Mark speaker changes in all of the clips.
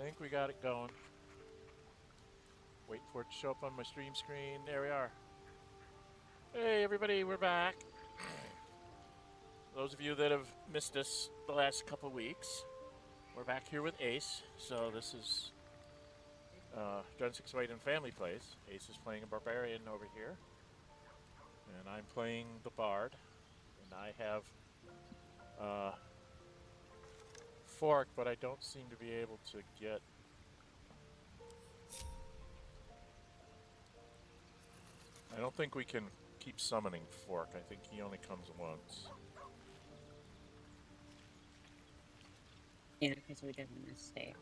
Speaker 1: think we got it going. Wait for it to show up on my stream screen. There we are. Hey, everybody, we're back. Those of you that have missed us the last couple of weeks, we're back here with Ace. So this is Dren608 and Family Plays. Ace is playing a Barbarian over here. And I'm playing the Bard. And I have Fork, but I don't seem to be able to get... I don't think we can keep summoning Fork. I think he only comes once.
Speaker 2: Yeah, because we did a mistake.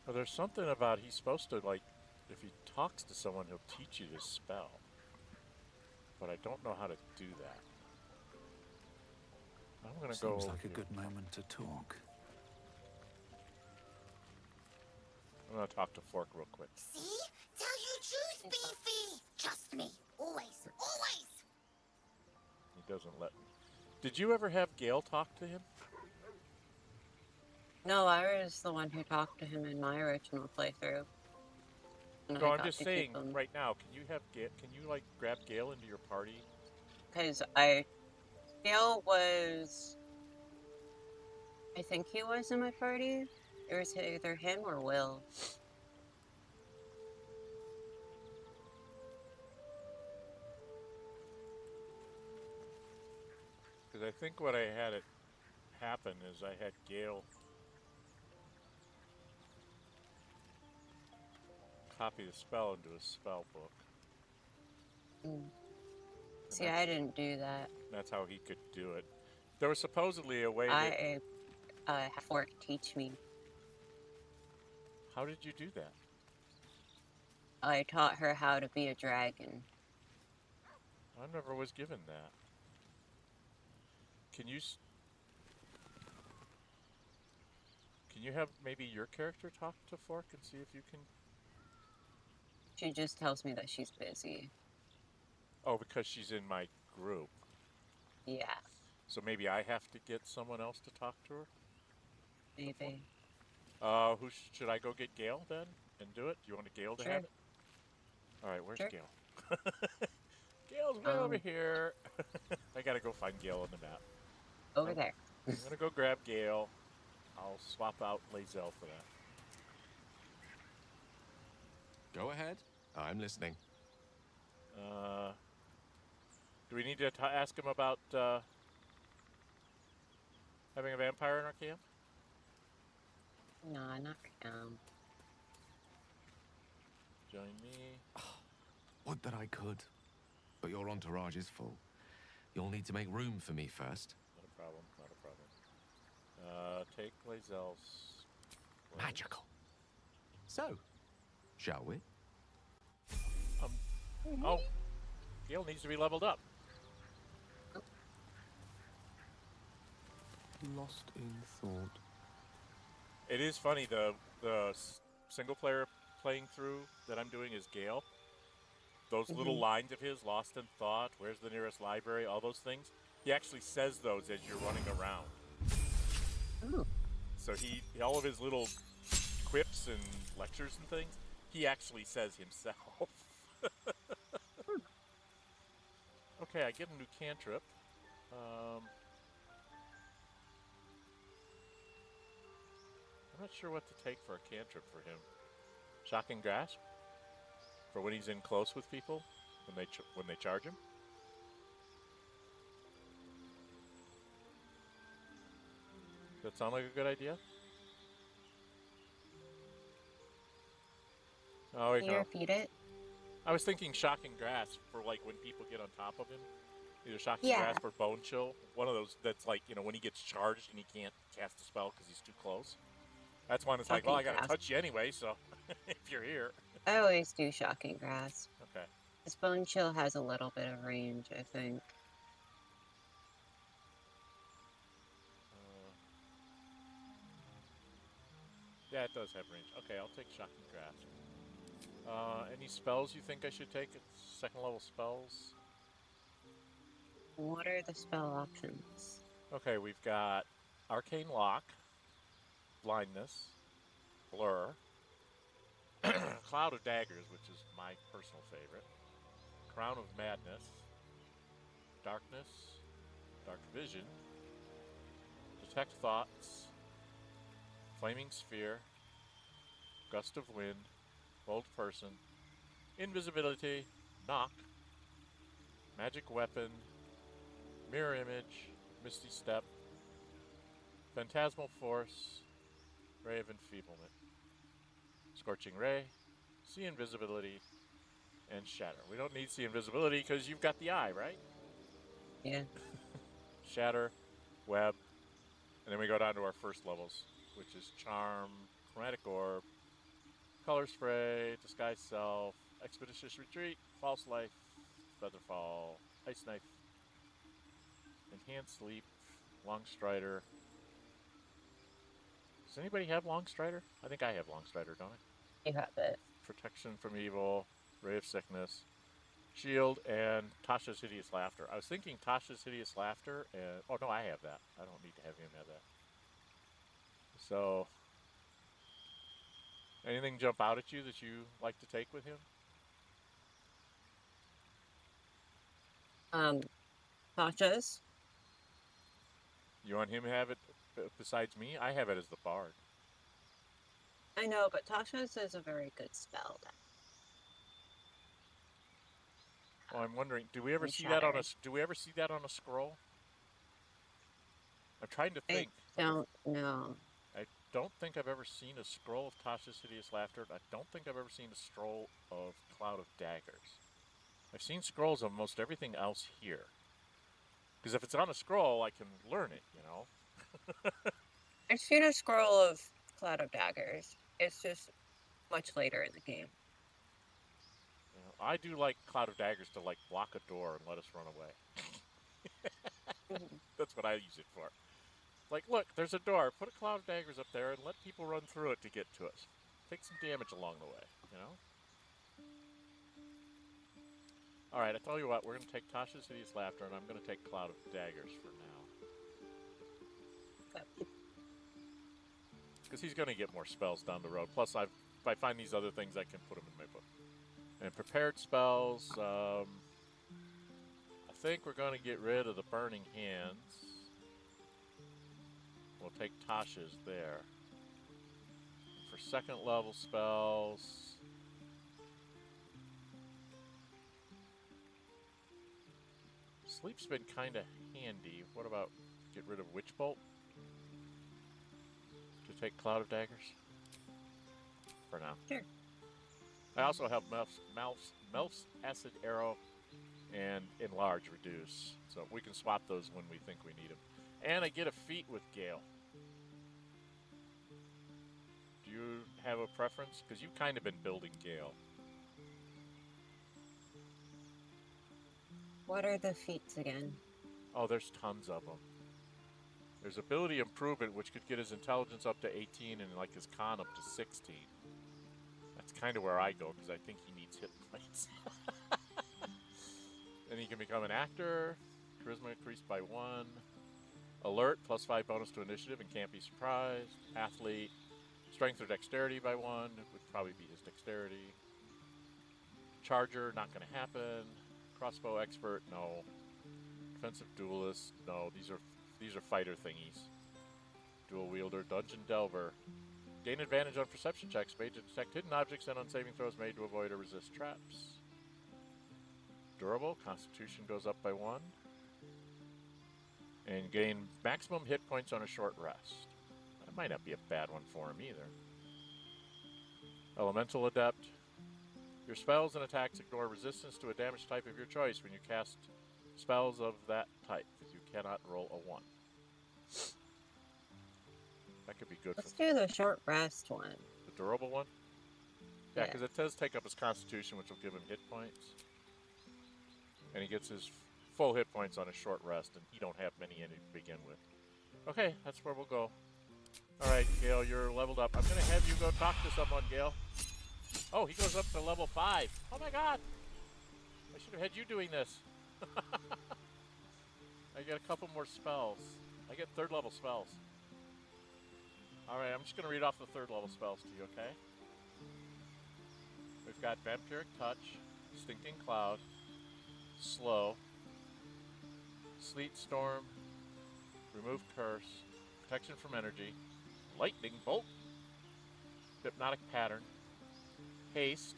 Speaker 1: Well, there's something about he's supposed to, like, if he talks to someone, he'll teach you this spell. But I don't know how to do that. I'm going to go
Speaker 3: Seems
Speaker 1: over
Speaker 3: like a
Speaker 1: here.
Speaker 3: good moment to talk.
Speaker 1: I'm going to talk to Fork real quick.
Speaker 4: See? Tell you truth, Beefy! Trust me. Always, always!
Speaker 1: He doesn't let me. Did you ever have Gale talk to him?
Speaker 2: No, I was the one who talked to him in my original playthrough. And
Speaker 1: No,
Speaker 2: I
Speaker 1: I'm
Speaker 2: got
Speaker 1: just
Speaker 2: to
Speaker 1: saying,
Speaker 2: keep him.
Speaker 1: right now, can you have Gale, can you, like, grab Gale into your party?
Speaker 2: Because Gale was... I think he was in my party. It was either him or Will.
Speaker 1: Because I think what I had it happen is I had Gale copy the spell into his spell book.
Speaker 2: Mm. See, I didn't do that.
Speaker 1: That's how he could do it. There was supposedly a way that...
Speaker 2: I had Fork teach me.
Speaker 1: How did you do that?
Speaker 2: I taught her how to be a dragon.
Speaker 1: I never was given that. Can you have maybe your character talk to Fork and see if you can...
Speaker 2: She just tells me that she's busy.
Speaker 1: Oh, because she's in my group.
Speaker 2: Yeah.
Speaker 1: So maybe I have to get someone else to talk to her?
Speaker 2: Maybe.
Speaker 1: Should I go get Gale then and do it? Do you want Gale to have it? All right, where's Gale? Gale's way over here. I gotta go find Gale on the map.
Speaker 2: Over there.
Speaker 1: I'm gonna go grab Gale. I'll swap out Lazel for that.
Speaker 5: Go ahead. I'm listening.
Speaker 1: Do we need to ask him about having a vampire in our camp?
Speaker 2: Nah, not
Speaker 1: Join me.
Speaker 5: Would that I could. But your entourage is full. You'll need to make room for me first.
Speaker 1: Not a problem, not a problem. Take Lazel's...
Speaker 5: Magical. So, shall we?
Speaker 1: Oh, Gale needs to be leveled up.
Speaker 3: Lost in thought.
Speaker 1: It is funny, the single player playing through that I'm doing is Gale. Those little lines of his, lost in thought, where's the nearest library, all those things, he actually says those as you're running around.
Speaker 2: Ooh.
Speaker 1: So all of his little quips and lectures and things, he actually says himself. Okay, I get a new cantrip. I'm not sure what to take for a cantrip for him. Shocking Grasp? For when he's in close with people? When they charge him? Does that sound like a good idea? Oh,
Speaker 2: Can you repeat it?
Speaker 1: I was thinking Shocking Grasp for like when people get on top of him. Either Shocking Grasp or Bone Chill. One of those that's like, you know, when he gets charged and he can't cast a spell because he's too close. That's one that's like, well, I gotta touch you anyway, so if you're here.
Speaker 2: I always do Shocking Grasp.
Speaker 1: Okay.
Speaker 2: This Bone Chill has a little bit of range, I think.
Speaker 1: Yeah, it does have range. Okay, I'll take Shocking Grasp. Any spells you think I should take? Second level spells?
Speaker 2: What are the spell options?
Speaker 1: Okay, we've got Arcane Lock, Blindness, Blur, Cloud of Daggers, which is my personal favorite, Crown of Madness, Darkness, Dark Vision, Detect Thoughts, Flaming Sphere, Gust of Wind, Bold Person, Invisibility, Knock, Magic Weapon, Mirror Image, Misty Step, Phantasmal Force, Ray of Enfeeblement, Scorching Ray, See Invisibility, and Shatter. We don't need See Invisibility because you've got the eye, right?
Speaker 2: Yeah.
Speaker 1: Shatter, Web, and then we go down to our first levels, which is Charm, Chromatic Orb, Color Spray, Disguise Self, Expeditious Retreat, False Life, Featherfall, Ice Knife, Enhanced Sleep, Long Strider. Does anybody have Long Strider? I think I have Long Strider, don't I?
Speaker 2: You have it.
Speaker 1: Protection from Evil, Ray of Sickness, Shield, and Tasha's Hideous Laughter. I was thinking Tasha's Hideous Laughter, and oh no, I have that. I don't need to have him have that. So, anything jump out at you that you like to take with him?
Speaker 2: Tasha's.
Speaker 1: You want him to have it besides me? I have it as the Bard.
Speaker 2: I know, but Tasha's is a very good spell.
Speaker 1: Well, I'm wondering, do we ever
Speaker 2: And
Speaker 1: see that on a
Speaker 2: Shatter.
Speaker 1: do we ever see that on a scroll? I'm trying to
Speaker 2: I
Speaker 1: think.
Speaker 2: don't know.
Speaker 1: I don't think I've ever seen a scroll of Tasha's Hideous Laughter. I don't think I've ever seen a scroll of Cloud of Daggers. I've seen scrolls of most everything else here. Because if it's on a scroll, I can learn it, you know?
Speaker 2: I've seen a scroll of Cloud of Daggers. It's just much later in the game.
Speaker 1: You know, I do like Cloud of Daggers to, like, block a door and let us run away. That's what I use it for. Like, look, there's a door. Put a Cloud of Daggers up there and let people run through it to get to us. Take some damage along the way, you know? Alright, I tell you what, we're going to take Tasha's Hideous Laughter, and I'm going to take Cloud of Daggers for now. Because he's going to get more spells down the road. Plus, if I find these other things, I can put them in my book. And prepared spells, I think we're going to get rid of the Burning Hands. We'll take Tasha's there. And for second level spells, Sleep's been kind of handy. What about get rid of Witch Bolt? To take Cloud of Daggers? For now.
Speaker 2: Sure.
Speaker 1: I also have Melf's Acid Arrow and Enlarge Reduce. So we can swap those when we think we need them. And I get a feat with Gale. Do you have a preference? Because you've kind of been building Gale.
Speaker 2: What are the feats again?
Speaker 1: Oh, there's tons of them. There's Ability Improvement, which could get his Intelligence up to 18 and like his Con up to 16. That's kind of where I go, because I think he needs hit points. Then he can become an actor. Charisma increased by 1. Alert, +5 bonus to initiative and can't be surprised. Athlete, strength or dexterity by 1. It would probably be his dexterity. Charger, not going to happen. Crossbow expert, no. Defensive duelist, no. These are fighter thingies. Dual wielder, dungeon delver. Gain advantage on perception checks made to detect hidden objects and on saving throws made to avoid or resist traps. Durable, constitution goes up by 1. And gain maximum hit points on a short rest. That might not be a bad one for him either. Elemental adept. Your spells and attacks ignore resistance to a damage type of your choice when you cast spells of that type. You cannot roll a 1. That could be good.
Speaker 2: Let's do the short rest one.
Speaker 1: The durable one? Yeah,
Speaker 2: Yeah.
Speaker 1: because it does take up his constitution, which will give him hit points. And he gets his full hit points on a short rest, and he don't have many in it to begin with. Okay, that's where we'll go. Alright, Gale, you're leveled up. I'm going to have you go talk to someone, Gale. Oh, he goes up to level 5. Oh my god! I should have had you doing this. I get a couple more spells. I get 3rd level spells. Alright, I'm just going to read off the 3rd level spells to you, okay? We've got Vampiric Touch, Stinking Cloud, Slow, Sleet Storm, Remove Curse, Protection from Energy, Lightning Bolt, Hypnotic Pattern, Haste,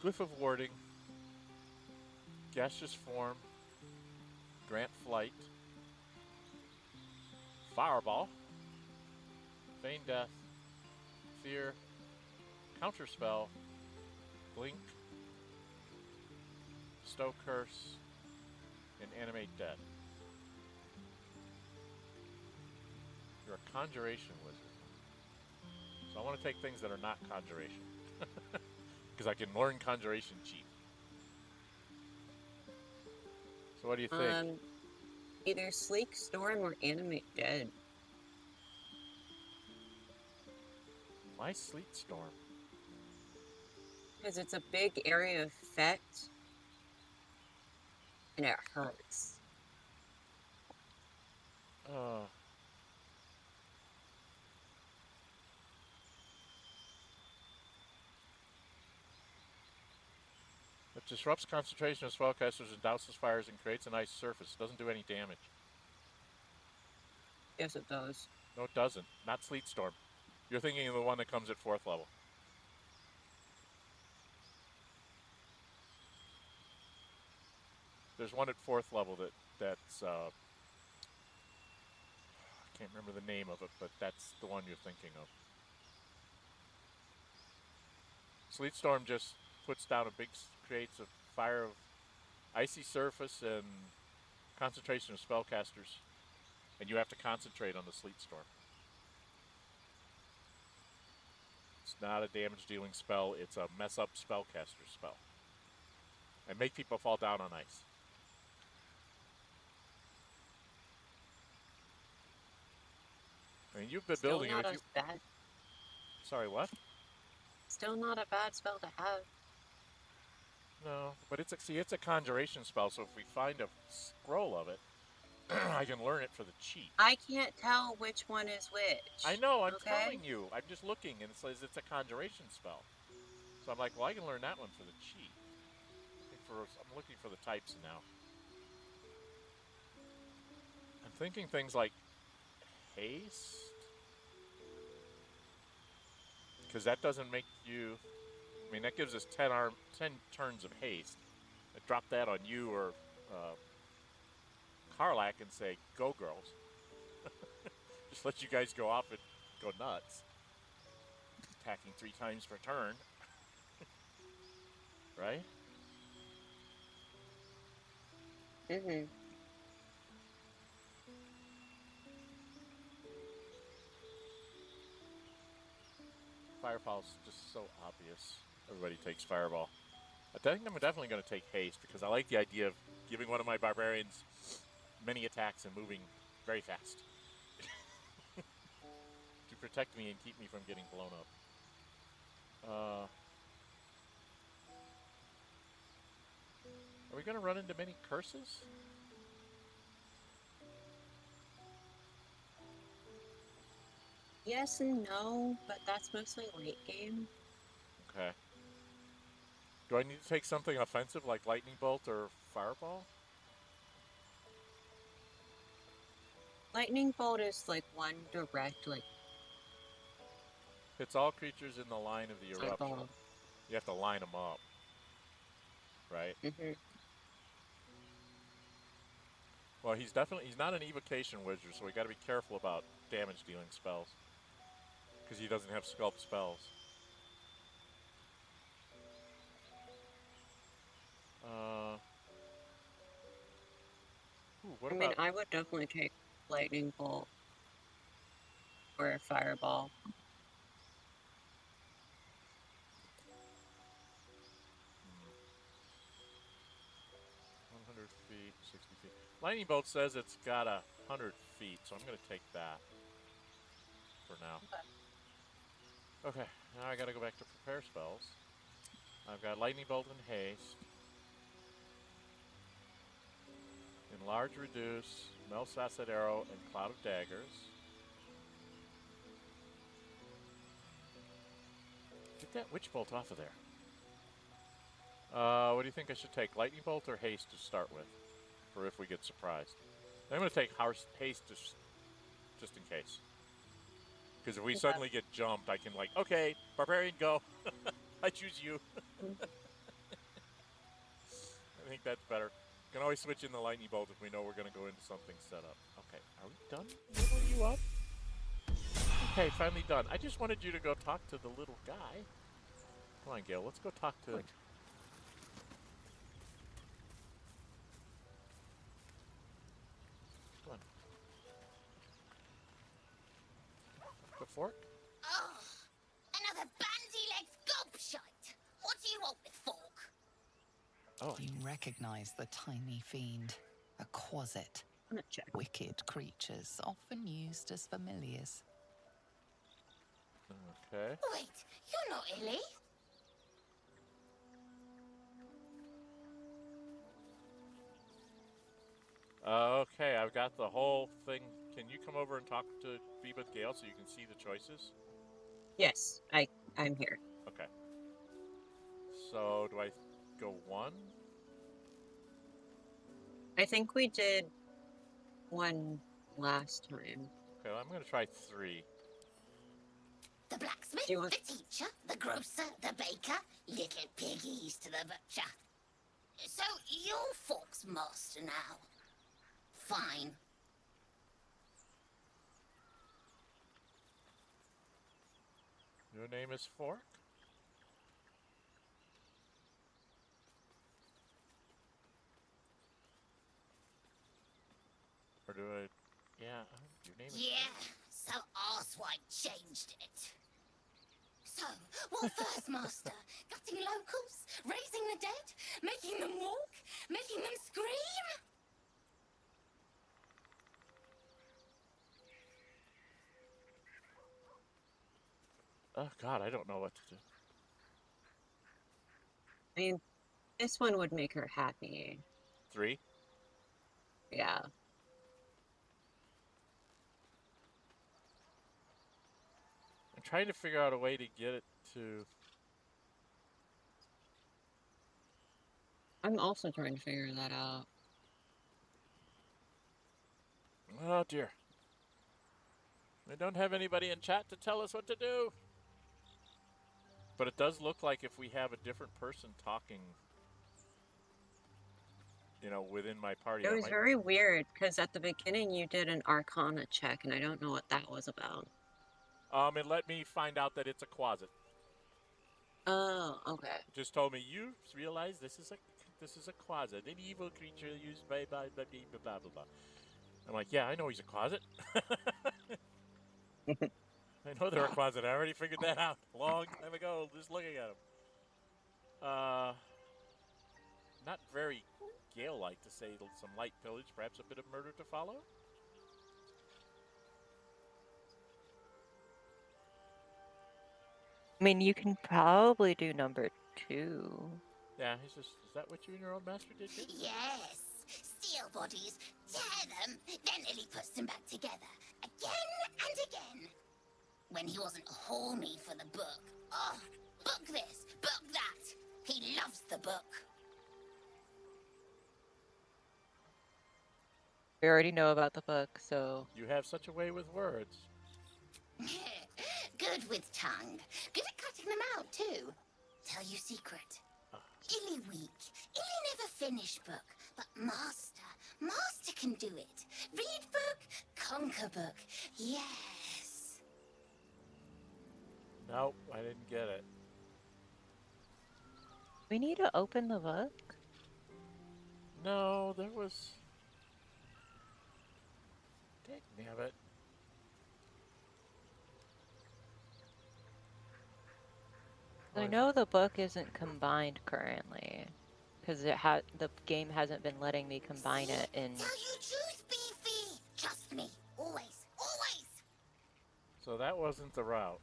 Speaker 1: Glyph of Warding, Gaseous Form, Grant Flight, Fireball, Feign Death, Fear, Counterspell, Blink, Bestow Curse, and Animate Dead. You're a Conjuration Wizard. So I want to take things that are not Conjuration. Because I can learn Conjuration cheap. So what do you think?
Speaker 2: Either Sleek Storm or Animate Dead.
Speaker 1: Why Sleet Storm?
Speaker 2: Because it's a big area effect. And it hurts.
Speaker 1: It disrupts concentration of spellcasters and douses fires and creates an ice surface. It doesn't do any damage.
Speaker 2: Yes, it does.
Speaker 1: No, it doesn't. Not Sleet Storm. You're thinking of the one that comes at 4th level. There's one at 4th level that's I can't remember the name of it, but that's the one you're thinking of. Sleet Storm just puts down creates a fire of icy surface and concentration of spellcasters, and you have to concentrate on the Sleet Storm. It's not a damage-dealing spell, it's a mess-up spellcaster spell. And make people fall down on ice. I mean, you've been
Speaker 2: Still
Speaker 1: building
Speaker 2: not
Speaker 1: it.
Speaker 2: as bad.
Speaker 1: Sorry, what?
Speaker 2: Still not a bad spell to have.
Speaker 1: No, but it's a conjuration spell, so if we find a scroll of it, I can learn it for the cheat.
Speaker 2: I can't tell which one is which.
Speaker 1: I know, I'm
Speaker 2: okay?
Speaker 1: telling you. I'm just looking, and it says it's a conjuration spell. So I'm like, well, I can learn that one for the cheat. I'm looking for the types now. I'm thinking things like haste, because that doesn't make you. I mean, that gives us 10 turns of haste. I drop that on you or Karlak and say, "Go, girls!" Just let you guys go off and go nuts. Attacking 3 times per turn, right?
Speaker 2: Mm-hmm.
Speaker 1: Fireball's just so obvious. Everybody takes Fireball. I think I'm definitely going to take Haste because I like the idea of giving one of my barbarians many attacks and moving very fast. To protect me and keep me from getting blown up. Are we going to run into many curses?
Speaker 2: Yes and no, but that's mostly late game.
Speaker 1: Okay. Do I need to take something offensive like Lightning Bolt or Fireball?
Speaker 2: Lightning Bolt is like one direct, like...
Speaker 1: Hits all creatures in the line of the eruption.
Speaker 2: Eyeball.
Speaker 1: You have to line them up. Right?
Speaker 2: Mm-hmm.
Speaker 1: Well, he's not an evocation wizard, so we got to be careful about damage dealing spells. Because he doesn't have sculpt spells. What about...
Speaker 2: I would definitely take Lightning Bolt or a Fireball.
Speaker 1: Feet, 60 feet. Lightning Bolt says it's got 100 feet, so I'm going to take that for now. Okay, now I got to go back to prepare spells. I've got Lightning Bolt and Haste. Enlarge, reduce, Mel's Acid Arrow, and Cloud of Daggers. Get that Witch Bolt off of there. What do you think I should take? Lightning Bolt or Haste to start with? For if we get surprised. I'm going to take Haste just in case. Because if we suddenly get jumped, I can like, okay, Barbarian, go. I choose you. I think that's better. You can always switch in the Lightning Bolt if we know we're going to go into something set up. Okay, are we done? Level you up? Okay, finally done. I just wanted you to go talk to the little guy. Come on, Gale, let's go talk to...
Speaker 5: Right.
Speaker 1: Come on. The fork?
Speaker 4: Oh, another bandy-legged gobshite. What do you want with fork?
Speaker 1: Oh,
Speaker 6: You recognize the tiny fiend, a quasit.
Speaker 2: I'm gonna check.
Speaker 6: Wicked creatures, often used as familiars.
Speaker 1: okay.
Speaker 4: Wait, you're not Illy?
Speaker 1: Okay, I've got the whole thing. Can you come over and talk to be with Gale so you can see the choices?
Speaker 2: Yes, I'm here.
Speaker 1: Okay. So, do I go 1?
Speaker 2: I think we did 1 last time.
Speaker 1: Okay, I'm going to try 3.
Speaker 4: The blacksmith,
Speaker 2: Do you want-
Speaker 4: the teacher, the grocer, the baker, little piggies to the butcher. So you're Fork's master now. Fine.
Speaker 1: Your name is Fork? Or do I... Yeah, your name is...
Speaker 4: Yeah, so Arswipe changed it. So, what first, master? Gutting locals? Raising the dead? Making them walk? Making them scream?
Speaker 1: Oh, God, I don't know what to do.
Speaker 2: I mean, this one would make her happy.
Speaker 1: 3?
Speaker 2: Yeah.
Speaker 1: I'm trying to figure out a way to get it to...
Speaker 2: I'm also trying to figure that out.
Speaker 1: Oh, dear. We don't have anybody in chat to tell us what to do. But it does look like if we have a different person talking, you know, within my party.
Speaker 2: It was very weird, because at the beginning you did an Arcana check, and I don't know what that was about.
Speaker 1: It let me find out that it's a closet.
Speaker 2: Oh, okay.
Speaker 1: It just told me, you realize this is a closet, an evil creature used by blah, blah, blah, blah, blah, blah. I'm like, yeah, I know he's a closet. I know they're a closet. I already figured that out a long time ago, just looking at them. Not very Gale-like to say some light pillage, perhaps a bit of murder to follow.
Speaker 7: I mean, you can probably do number 2.
Speaker 1: Yeah, he's just, is that what you and your old master did? Kid?
Speaker 4: Yes. Steal bodies, tear them, then Illy puts them back together. Again and again. When he wasn't horny for the book. Oh, book this, book that. He loves the book.
Speaker 7: We already know about the book, so...
Speaker 1: You have such a way with words.
Speaker 4: Good with tongue. Good at cutting them out, too. Tell you secret. Illy weak. Illy never finish book. But Master can do it. Read book, conquer book. Yes.
Speaker 1: Nope, I didn't get it.
Speaker 7: We need to open the book?
Speaker 1: No, there was... Dangnabbit.
Speaker 7: I know the book isn't combined currently, because the game hasn't been letting me combine it in...
Speaker 4: Tell you truth, Beefy. Trust me. Always. Always.
Speaker 1: So that wasn't the route.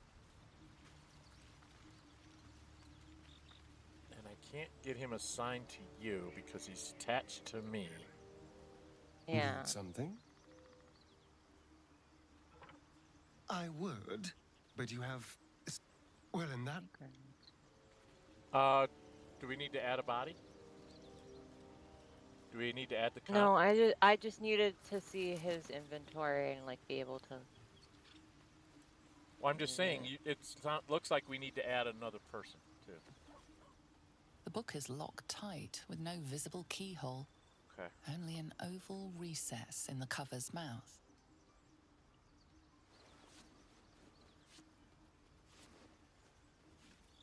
Speaker 1: And I can't get him assigned to you because he's attached to me.
Speaker 7: Yeah.
Speaker 8: Need something? I would, but you have... Well, in that...
Speaker 1: Do we need to add a body? Do we need to add the cop?
Speaker 7: No, I just needed to see his inventory and like be able to.
Speaker 1: Well, I'm just saying, looks like we need to add another person too.
Speaker 6: The book is locked tight with no visible keyhole.
Speaker 1: Okay.
Speaker 6: Only an oval recess in the cover's mouth.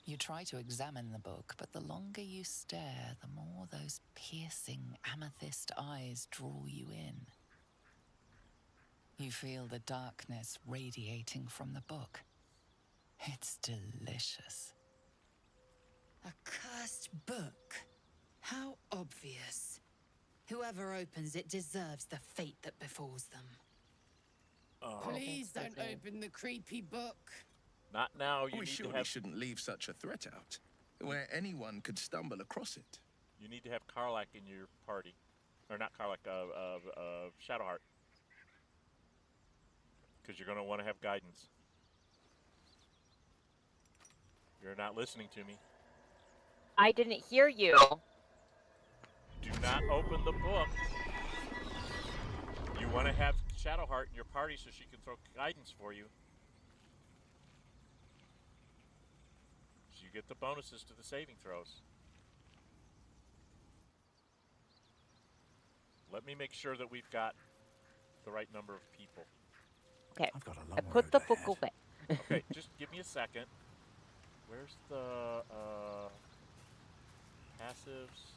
Speaker 6: You try to examine the book, but the longer you stare, the more those piercing amethyst eyes draw you in. You feel the darkness radiating from the book. It's delicious.
Speaker 9: A cursed book? How obvious. Whoever opens it deserves the fate that befalls them.
Speaker 10: Please don't open the creepy book.
Speaker 1: Not now.
Speaker 11: We surely shouldn't leave such a threat out, where anyone could stumble across it.
Speaker 1: You need to have Karlak in your party. Or not Karlak, Shadowheart. Because you're going to want to have guidance. You're not listening to me.
Speaker 7: I didn't hear you.
Speaker 1: Do not open the book. You want to have Shadowheart in your party so she can throw guidance for you. So you get the bonuses to the saving throws. Let me make sure that we've got the right number of people.
Speaker 7: Okay.
Speaker 3: I've got a long
Speaker 7: I put the book
Speaker 3: road ahead.
Speaker 7: away.
Speaker 1: Okay, just give me a second. Where's the passives?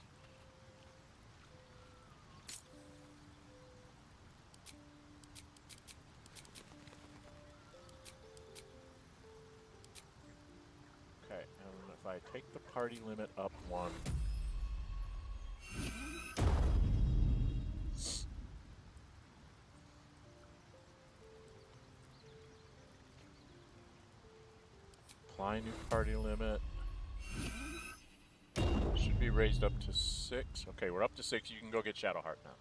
Speaker 1: Okay, and if I take the party limit up 1. Apply new party limit. Should be raised up to 6. Okay, we're up to 6. You can go get Shadowheart now.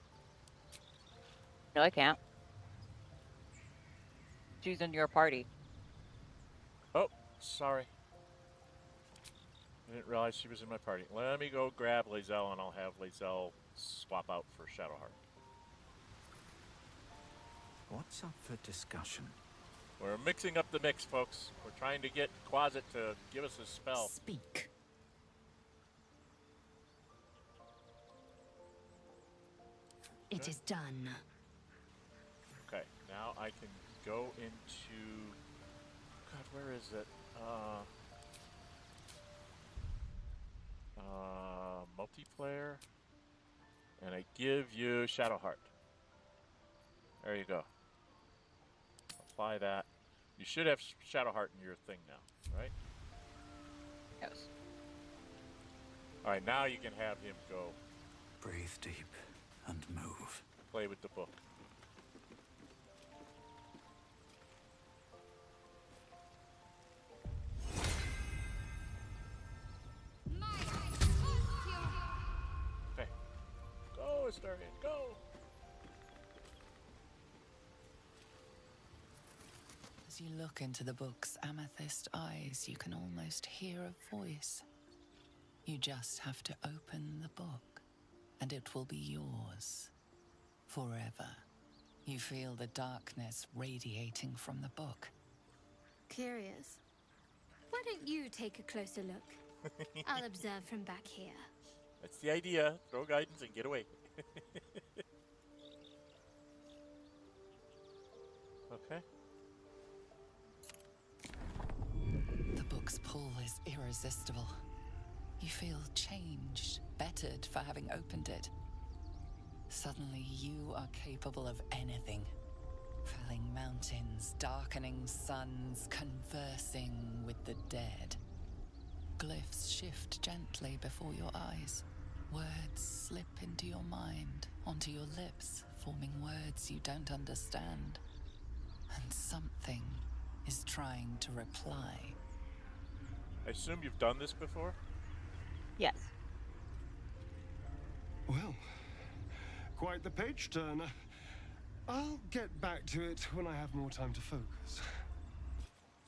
Speaker 7: No, I can't. She's in your party.
Speaker 1: Oh, sorry. I didn't realize she was in my party. Let me go grab Lae'zel and I'll have Lae'zel swap out for Shadowheart.
Speaker 3: What's up for discussion?
Speaker 1: We're mixing up the mix, folks. We're trying to get Quasit to give us a spell.
Speaker 9: Speak. It is done.
Speaker 1: Okay, now I can go into... God, where is it? Multiplayer. And I give you Shadowheart. There you go. Apply that. You should have Shadowheart in your thing now, right?
Speaker 7: Yes.
Speaker 1: Alright, now you can have him go
Speaker 3: Breathe deep and move.
Speaker 1: play with the book. Okay. Go, Astarion, go!
Speaker 6: As you look into the book's amethyst eyes, you can almost hear a voice. You just have to open the book, and it will be yours. Forever. You feel the darkness radiating from the book.
Speaker 12: Curious. Why don't you take a closer look? I'll observe from back here.
Speaker 1: That's the idea. Throw guidance and get away. Okay.
Speaker 6: The book's pull is irresistible. You feel changed, bettered for having opened it. Suddenly you are capable of anything. Felling mountains, darkening suns, conversing with the dead. Glyphs shift gently before your eyes. Words slip into your mind, onto your lips, forming words you don't understand. And something is trying to reply.
Speaker 1: I assume you've done this before?
Speaker 7: Yes.
Speaker 8: Well, Quite the page turner. I'll get back to it when I have more time to focus.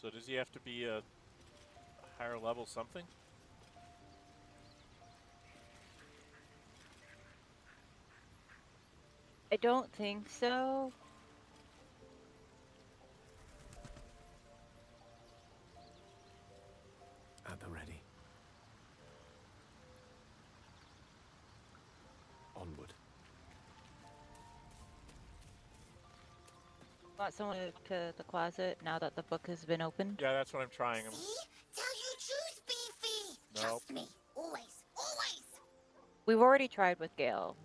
Speaker 1: So does he have to be a higher level something?
Speaker 7: I don't think so.
Speaker 3: At the ready. Onward.
Speaker 7: Want someone to the closet now that the book has been opened?
Speaker 1: Yeah, that's what I'm trying.
Speaker 4: See? Tell you truth, Beefy.
Speaker 1: Nope.
Speaker 4: Trust me. Always. Always.
Speaker 7: We've already tried with Gale.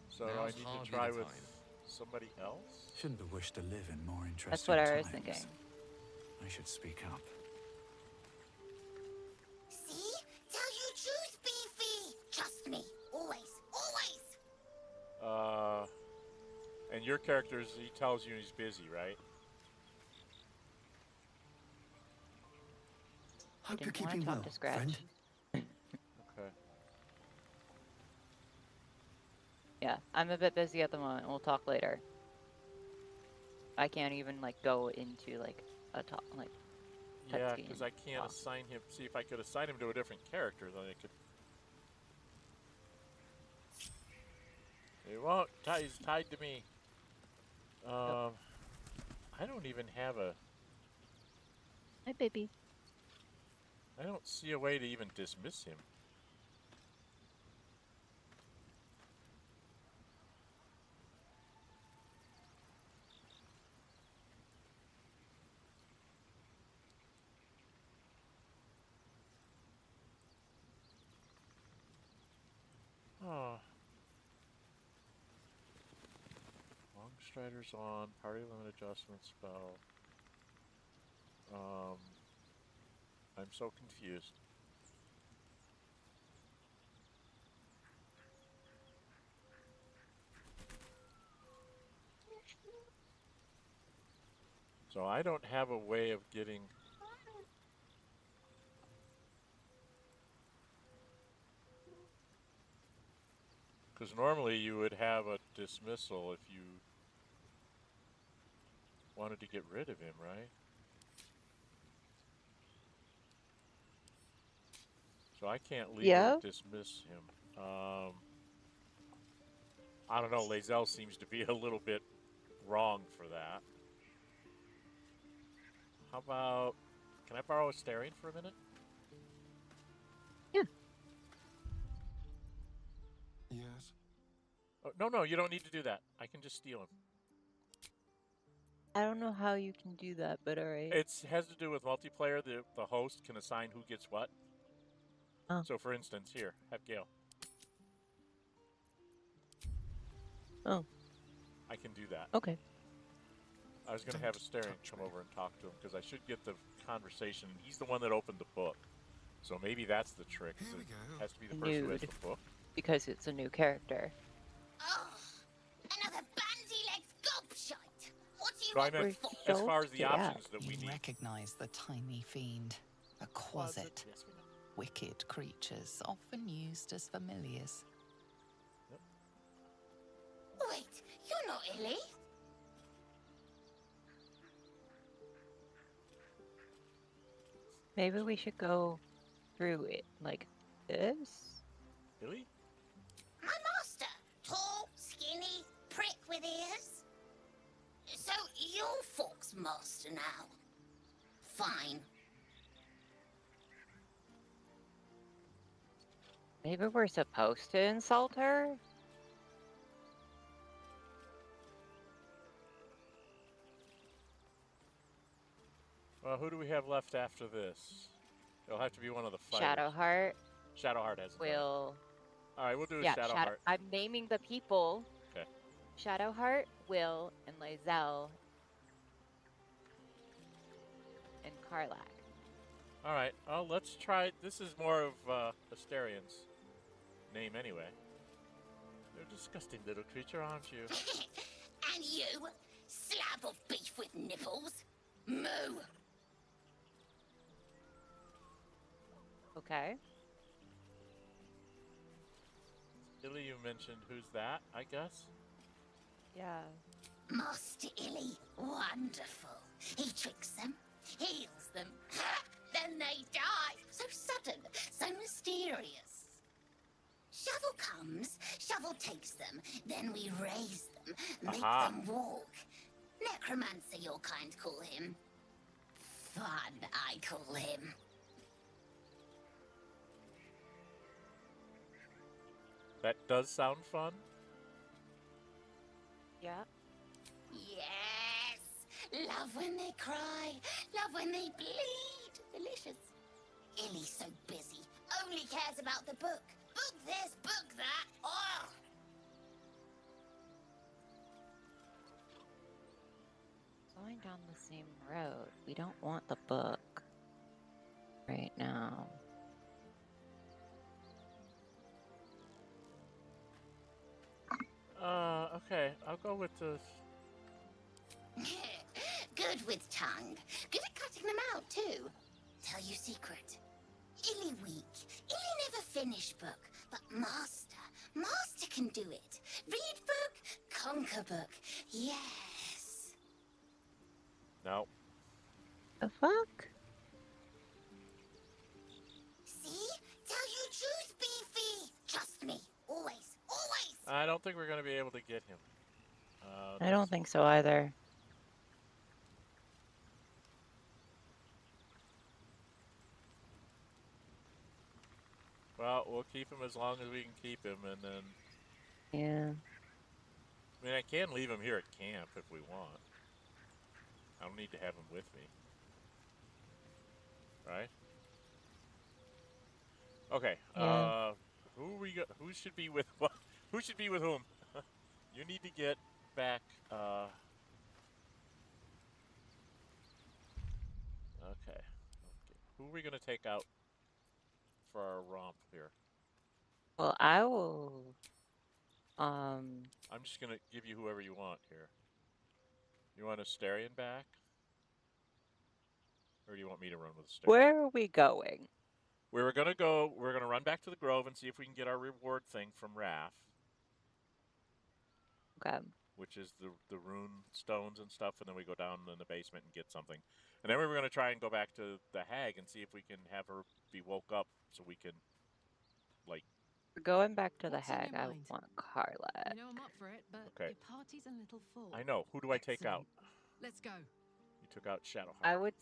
Speaker 1: So
Speaker 5: Now's
Speaker 1: I need
Speaker 5: hardly
Speaker 1: to try
Speaker 5: the
Speaker 1: with
Speaker 5: time.
Speaker 1: somebody else?
Speaker 3: Shouldn't have wished to live in more interesting
Speaker 7: That's what I was
Speaker 3: times.
Speaker 7: thinking.
Speaker 3: I should speak up.
Speaker 4: See? Tell you truth, Beefy. Trust me. Always. Always.
Speaker 1: And your character, he tells you he's busy, right?
Speaker 3: Hope you're
Speaker 7: Didn't want
Speaker 3: keeping
Speaker 7: to talk
Speaker 3: well,
Speaker 7: to Scratch.
Speaker 3: friend.
Speaker 1: Okay.
Speaker 7: Yeah, I'm a bit busy at the moment. We'll talk later. I can't even like go into like a talk like.
Speaker 1: Yeah,
Speaker 7: cutscene
Speaker 1: because I can't
Speaker 7: talk.
Speaker 1: assign him. See, if I could assign him to a different character, then I could. He won't. He's tied to me. I don't even have a.
Speaker 7: Hi, baby.
Speaker 1: I don't see a way to even dismiss him. Oh. Long Strider's on. Party limit adjustment spell. I'm so confused. So I don't have a way of getting... Because normally you would have a dismissal if you wanted to get rid of him, right? So I can't legally dismiss him. I don't know, Lae'zel seems to be a little bit wrong for that. How about... Can I borrow a Starion for a minute?
Speaker 7: Yeah.
Speaker 8: Yes.
Speaker 1: Oh, no, you don't need to do that. I can just steal him.
Speaker 7: I don't know how you can do that, but alright.
Speaker 1: It has to do with multiplayer. The host can assign who gets what.
Speaker 7: Oh.
Speaker 1: So, for instance, here, have Gale.
Speaker 7: Oh.
Speaker 1: I can do that.
Speaker 7: Okay.
Speaker 1: I was going to have a Starion come over and talk to him because I should get the conversation. He's the one that opened the book. So maybe that's the trick.
Speaker 8: Here we go.
Speaker 1: It has to be the person who has the book.
Speaker 7: Because it's a new character.
Speaker 4: Oh, another bandy-legs gobshite. What do you
Speaker 1: So I
Speaker 4: want
Speaker 1: meant,
Speaker 4: for?
Speaker 1: as far as the options that we
Speaker 6: You
Speaker 1: need.
Speaker 6: recognize the tiny fiend, a quasit. Wicked creatures, often used as familiars.
Speaker 4: Wait, you're not Illy?
Speaker 7: Maybe we should go through it like this.
Speaker 1: Really?
Speaker 4: My master. Tall, skinny, prick with ears. So you're Fox master now. Fine.
Speaker 7: Maybe we're supposed to insult her?
Speaker 1: Well, who do we have left after this? It'll have to be one of the fighters.
Speaker 7: Shadowheart.
Speaker 1: Shadowheart has
Speaker 7: Will.
Speaker 1: Alright, we'll do
Speaker 7: Yeah,
Speaker 1: Shadowheart.
Speaker 7: I'm naming the people.
Speaker 1: Okay.
Speaker 7: Shadowheart, Will, and Lae'zel. And Karlach.
Speaker 1: Alright, let's try... This is more of Astarion's name anyway. You're a disgusting little creature, aren't you?
Speaker 4: And you? Slab of beef with nipples? Moo!
Speaker 7: Okay.
Speaker 1: Illy, you mentioned who's that, I guess?
Speaker 7: Yeah.
Speaker 4: Master Illy, wonderful. He tricks them, heals them, then they die. So sudden, so mysterious. Shovel comes, Shovel takes them, then we raise them, make them walk. Necromancer, your kind call him. Fun, I call him.
Speaker 1: That does sound fun.
Speaker 7: Yeah.
Speaker 4: Yes! Love when they cry, love when they bleed. Delicious. Illy's so busy, only cares about the book. Book this, book that. Oh!
Speaker 7: Going down the same road. We don't want the book right now.
Speaker 1: Okay, I'll go with the...
Speaker 4: Good with tongue. Good at cutting them out, too. Tell you secret. Illy weak. Illy never finish book. But Master can do it. Read book, conquer book. Yes.
Speaker 1: No.
Speaker 7: The fuck?
Speaker 4: See? Tell you truth, Beefy. Trust me. Always. Always.
Speaker 1: I don't think we're going to be able to get him.
Speaker 7: I don't think so either.
Speaker 1: Well, we'll keep him as long as we can keep him, and then...
Speaker 7: Yeah.
Speaker 1: I mean, I can leave him here at camp if we want. I don't need to have him with me. Right? Okay.
Speaker 7: Yeah.
Speaker 1: Who should be with who should be with whom? You need to get back okay. Who are we gonna take out for our romp here?
Speaker 7: Well, I will.
Speaker 1: I'm just gonna give you whoever you want here. You want Astarion back? Or do you want me to run with Astarion?
Speaker 7: Where are we going?
Speaker 1: We're gonna run back to the Grove and see if we can get our reward thing from Raph.
Speaker 7: Okay.
Speaker 1: Which is the rune stones and stuff, and then we go down in the basement and get something. And then we were going to try and go back to the hag and see if we can have her be woke up so we can, like...
Speaker 7: We're going back to the
Speaker 9: What's on
Speaker 7: hag.
Speaker 9: your
Speaker 7: I
Speaker 9: mind?
Speaker 7: want Carla.
Speaker 9: You know I'm up for it, but
Speaker 1: Okay.
Speaker 9: your party's a little full.
Speaker 1: I know. Who do I take out?
Speaker 9: Excellent. Let's go.
Speaker 1: You took out Shadowheart.
Speaker 7: I would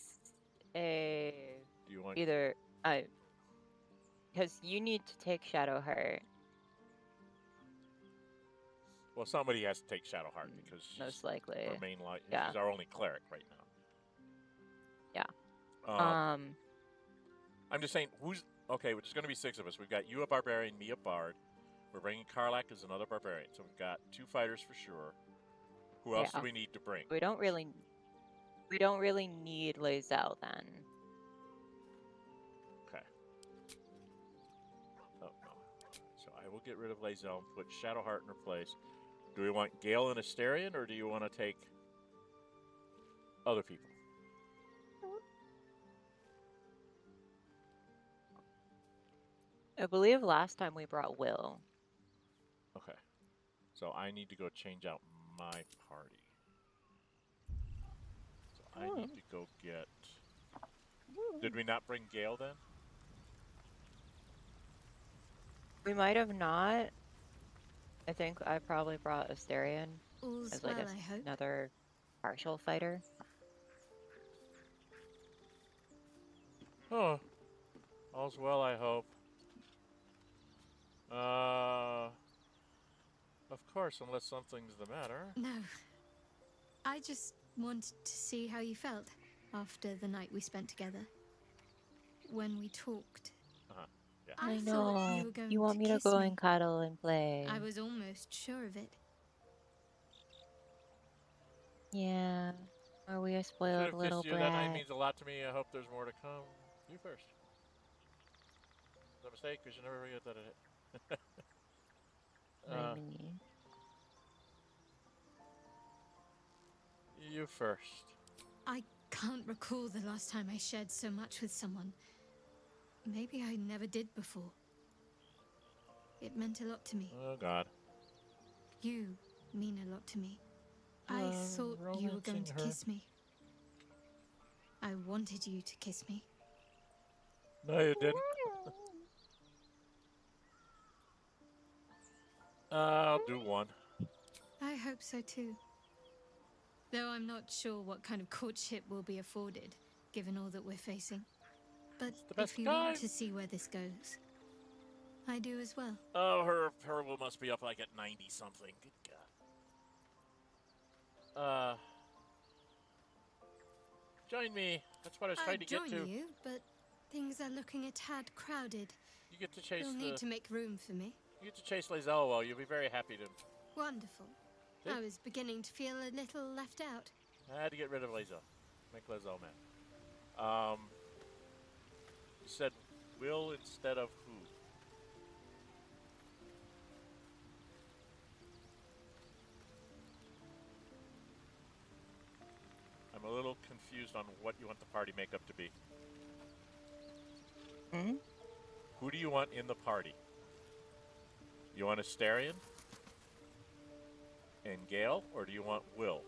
Speaker 7: say
Speaker 1: Do you want...
Speaker 7: either because you need to take Shadowheart.
Speaker 1: Well, somebody has to take Shadowheart because she's
Speaker 7: most likely
Speaker 1: our main light.
Speaker 7: Yeah.
Speaker 1: She's our only cleric right now.
Speaker 7: Yeah.
Speaker 1: I'm just saying, who's... Okay, which is going to be 6 of us. We've got you a barbarian, me a bard. We're bringing Karlak as another barbarian. So we've got 2 fighters for sure. Who else do we need to bring?
Speaker 7: We don't really need Lae'zel then.
Speaker 1: Okay. Oh, no. So I will get rid of Lae'zel and put Shadowheart in her place. Do we want Gale and Astarion, or do you want to take other people?
Speaker 7: I believe last time we brought Will.
Speaker 1: Okay. So I need to go change out my party. So I need to go get... Did we not bring Gale then?
Speaker 7: We might have not. I think I probably brought Astarion
Speaker 12: All's
Speaker 7: as like
Speaker 12: well, I hope.
Speaker 7: another partial fighter.
Speaker 1: Oh. All's well, I hope. Of course, unless something's the matter.
Speaker 12: No. I just wanted to see how you felt after the night we spent together. When we talked.
Speaker 1: Yeah.
Speaker 12: I
Speaker 7: know.
Speaker 12: thought you were going
Speaker 7: You want me to
Speaker 12: kiss
Speaker 7: go and cuddle and play?
Speaker 12: I was almost sure of it.
Speaker 7: Yeah. Are we a
Speaker 1: Should
Speaker 7: spoiled
Speaker 1: have
Speaker 7: little
Speaker 1: kissed you. That night
Speaker 7: brat?
Speaker 1: means a lot to me. I hope there's more to come. You first. Is that a mistake? Because you never forget that it.
Speaker 7: Maybe.
Speaker 1: You first.
Speaker 12: I can't recall the last time I shared so much with someone. Maybe I never did before. It meant a lot to me.
Speaker 1: Oh, God.
Speaker 12: You mean a lot to me. I thought you were going to kiss me. I wanted you to kiss me.
Speaker 1: No, you didn't. I'll do one.
Speaker 12: I hope so too. Though I'm not sure what kind of courtship will be afforded, given all that we're facing. But if you want to see where this goes, I do as well.
Speaker 1: Oh, her will must be up like at 90 something. Good God. Join me. That's what I was trying to get to.
Speaker 12: I'd join you, but things are looking a tad crowded.
Speaker 1: You get to chase
Speaker 12: You'll need to make room for me.
Speaker 1: You get to chase Lazelle. Well, you'll be very happy to.
Speaker 12: Wonderful.
Speaker 1: See?
Speaker 12: I was beginning to feel a little left out.
Speaker 1: I had to get rid of Lazelle. Make Lazelle mad. You said will instead of who? I'm a little confused on what you want the party makeup to be.
Speaker 7: Hmm?
Speaker 1: Who do you want in the party? You want Astarion and Gale, or do you want Will?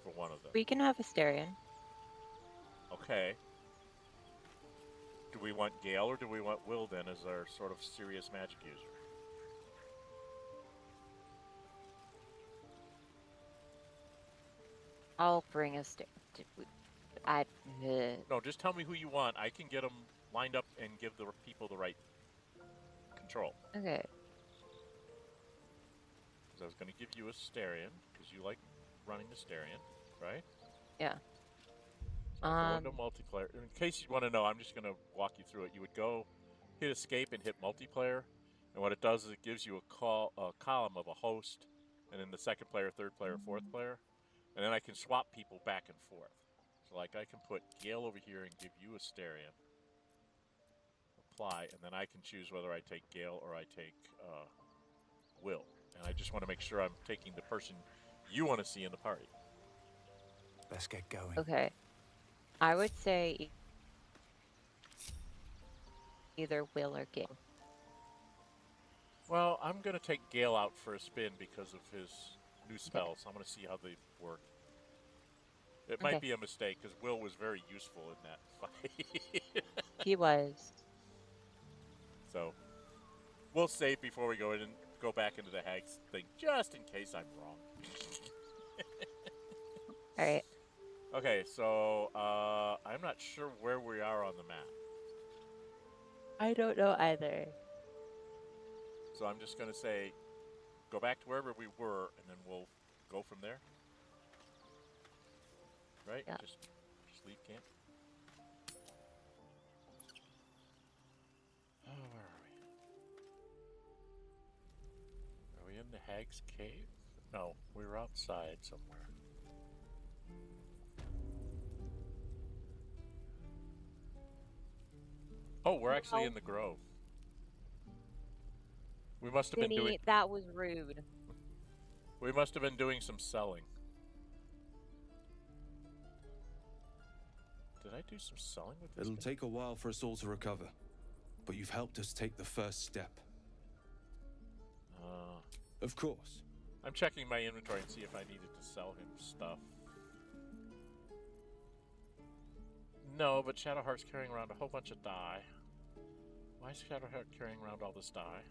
Speaker 1: For one of them.
Speaker 7: We can have Astarion.
Speaker 1: Okay. Do we want Gale or do we want Will then as our sort of serious magic user?
Speaker 7: I'll bring Astarion.
Speaker 1: No, just tell me who you want. I can get them lined up and give the people the right control.
Speaker 7: Okay.
Speaker 1: Because I was going to give you Astarion, because you like running Astarion, right?
Speaker 7: Yeah.
Speaker 1: So go into multiplayer. In case you want to know, I'm just going to walk you through it. You would go hit escape and hit multiplayer, and what it does is it gives you a column of a host, and then the second player, third player, fourth player, and then I can swap people back and forth. So like I can put Gale over here and give you Astarion. Apply, and then I can choose whether I take Gale or I take Will. And I just want to make sure I'm taking the person you want to see in the party.
Speaker 3: Let's get going.
Speaker 7: Okay. I would say either Will or Gale.
Speaker 1: Well, I'm going to take Gale out for a spin because of his new spells. I'm going to see how they work. It might be a mistake because Will was very useful in that fight.
Speaker 7: He was.
Speaker 1: So, we'll save before we go in and go back into the Hags thing, just in case I'm wrong.
Speaker 7: Alright.
Speaker 1: Okay, so, I'm not sure where we are on the map.
Speaker 7: I don't know either.
Speaker 1: So I'm just going to say, go back to wherever we were, and then we'll go from there. Right?
Speaker 7: Yeah.
Speaker 1: Just leave camp. Oh, where are we? Are we in the Hag's Cave? No, we were outside somewhere. Oh, we're actually in the Grove. We must have been doing...
Speaker 7: That was rude.
Speaker 1: We must have been doing some selling. Did I do some selling with this?
Speaker 8: It'll take a while for us all to recover, but you've helped us take the first step. Of course.
Speaker 1: I'm checking my inventory and see if I needed to sell him stuff. No, but Shadowheart's carrying around a whole bunch of dye. Why is Shadowheart carrying around all this dye?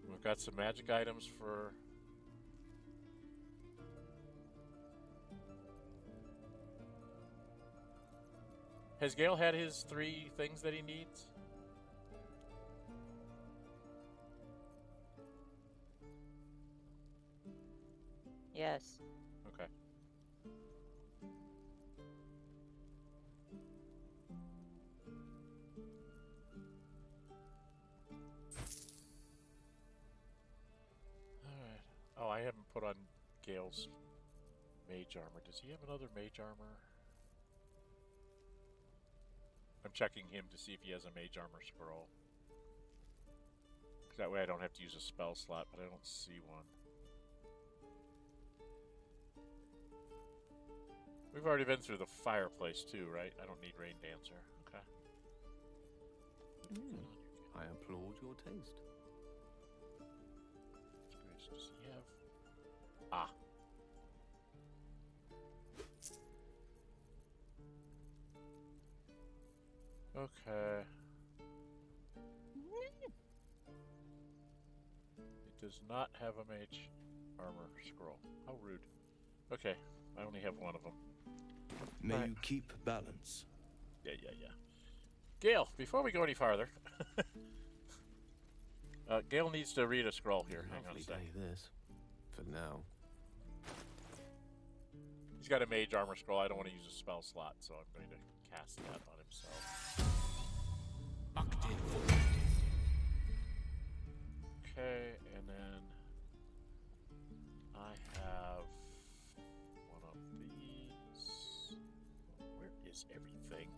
Speaker 1: We've got some magic items for... Has Gale had his 3 things that he needs?
Speaker 7: Yes.
Speaker 1: Okay. Alright. Oh, I haven't put on Gale's mage armor. Does he have another mage armor? I'm checking him to see if he has a mage armor scroll. Because that way I don't have to use a spell slot, but I don't see one. We've already been through the fireplace too, right? I don't need Rain Dancer. Okay.
Speaker 3: I applaud your taste.
Speaker 1: Does he have? Ah. Okay. It does not have a mage armor scroll. How rude. Okay, I only have one of them.
Speaker 11: May you keep balance.
Speaker 1: Yeah. Gale, before we go any farther, Gale needs to read a scroll here. Hang on a sec.
Speaker 3: This, for now.
Speaker 1: He's got a mage armor scroll. I don't want to use a spell slot, so I'm going to cast that on himself. Okay, and then I have one of these. Where is everything?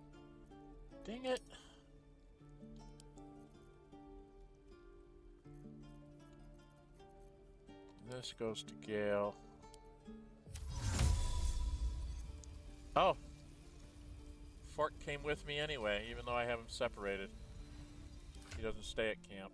Speaker 1: Dang it! This goes to Gale. Oh! Fork came with me anyway, even though I have him separated. He doesn't stay at camp.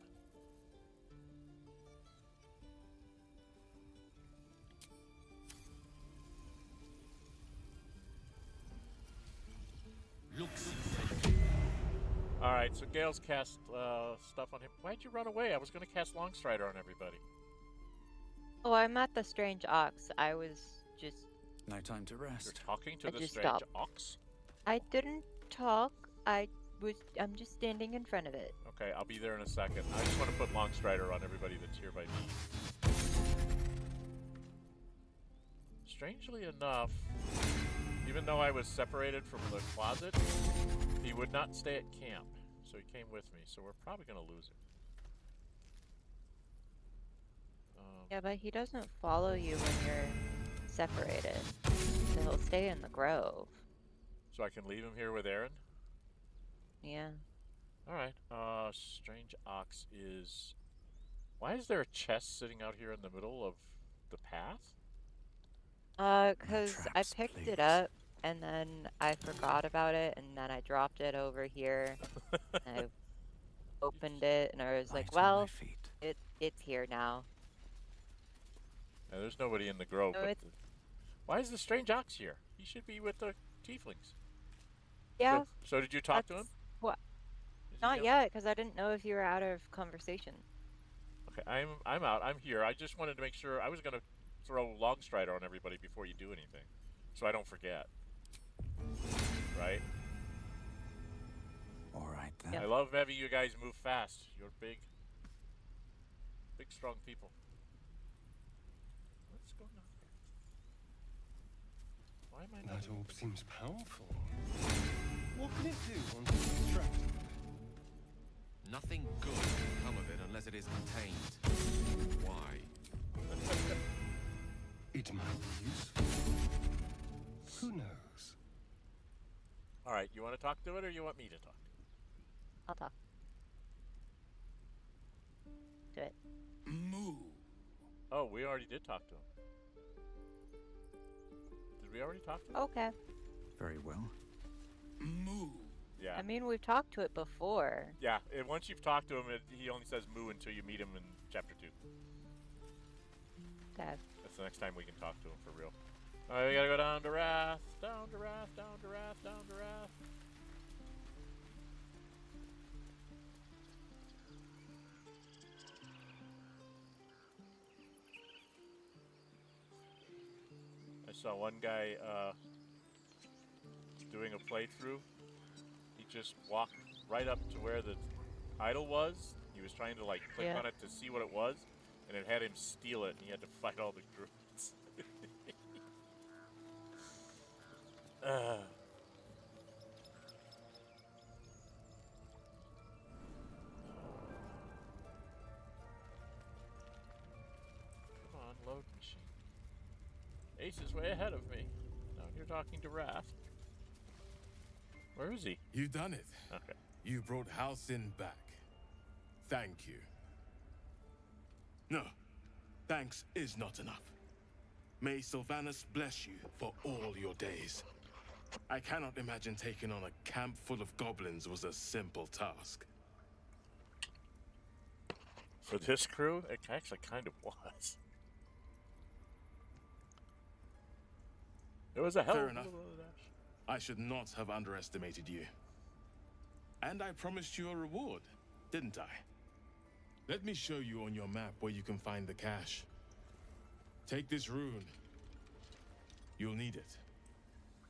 Speaker 1: Alright, so Gale's cast stuff on him. Why'd you run away? I was going to cast Longstrider on everybody.
Speaker 7: Oh, I'm at the Strange Ox. I was just...
Speaker 3: No time to rest.
Speaker 1: You're talking to the Strange
Speaker 7: stopped.
Speaker 1: Ox?
Speaker 7: I didn't talk. I'm just standing in front of it.
Speaker 1: Okay, I'll be there in a second. I just want to put Longstrider on everybody that's here by me. Strangely enough, even though I was separated from the closet, he would not stay at camp. So he came with me, so we're probably going to lose him.
Speaker 7: Yeah, but he doesn't follow you when you're separated. So he'll stay in the grove.
Speaker 1: So I can leave him here with Aaron?
Speaker 7: Yeah.
Speaker 1: Alright, Strange Ox is... Why is there a chest sitting out here in the middle of the path?
Speaker 7: Cause I picked it up, and then I forgot about it, and then I dropped it over here, and I opened it, and I was like, well, it's here now.
Speaker 1: Yeah, there's nobody in the grove.
Speaker 7: So
Speaker 1: But why is the Strange Ox here? He should be with the tieflings.
Speaker 7: Yeah.
Speaker 1: So did you talk to him?
Speaker 7: What? Not yet, because I didn't know if you were out of conversation.
Speaker 1: Okay, I'm out. I'm here. I just wanted to make sure. I was going to throw Longstrider on everybody before you do anything, so I don't forget. Right?
Speaker 3: All right, then.
Speaker 1: I love having you guys move fast. You're big, strong people. What's going on here? Why am I not...
Speaker 8: That orb seems powerful. What can it do once it's extracted?
Speaker 5: Nothing good can come of it unless it is contained. Why?
Speaker 8: It might be useful. Who knows?
Speaker 1: All right, you want to talk to it, or you want me to talk?
Speaker 7: I'll talk. Do it.
Speaker 11: Moo.
Speaker 1: Oh, we already did talk to him. Did we already talk to him?
Speaker 7: Okay.
Speaker 3: Very well.
Speaker 11: Moo.
Speaker 1: Yeah.
Speaker 7: I mean, we've talked to it before.
Speaker 1: Yeah, and once you've talked to him, he only says moo until you meet him in chapter 2.
Speaker 7: Okay.
Speaker 1: That's the next time we can talk to him for real. Alright, we gotta go down to Wrath, down to Wrath, down to Wrath, down to Wrath. I saw one guy doing a playthrough. He just walked right up to where the idol was. He was trying to like click on it to see what it was, and it had him steal it, and he had to fight all the druids. Come on, load machine. Ace is way ahead of me. Now you're talking to Wrath. Where is he?
Speaker 13: You've done it.
Speaker 1: Okay.
Speaker 13: You brought Halcyon back. Thank you. No, thanks is not enough. May Sylvanus bless you for all your days. I cannot imagine taking on a camp full of goblins was a simple task.
Speaker 1: For this crew, it actually kind of was. It was a hell
Speaker 13: Fair
Speaker 1: of a
Speaker 13: enough.
Speaker 1: dash.
Speaker 13: I should not have underestimated you. And I promised you a reward, didn't I? Let me show you on your map where you can find the cache. Take this rune. You'll need it.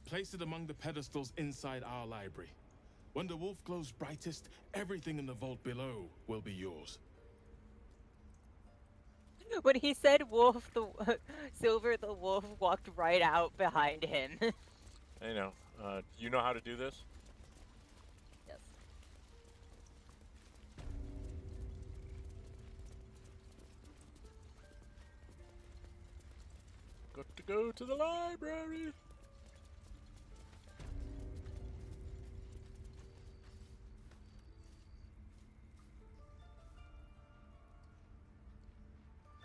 Speaker 13: Place it among the pedestals inside our library. When the wolf glows brightest, everything in the vault below will be yours.
Speaker 7: When he said wolf, Silver the wolf walked right out behind him.
Speaker 1: I know. You know how to do this?
Speaker 7: Yes.
Speaker 1: Got to go to the library.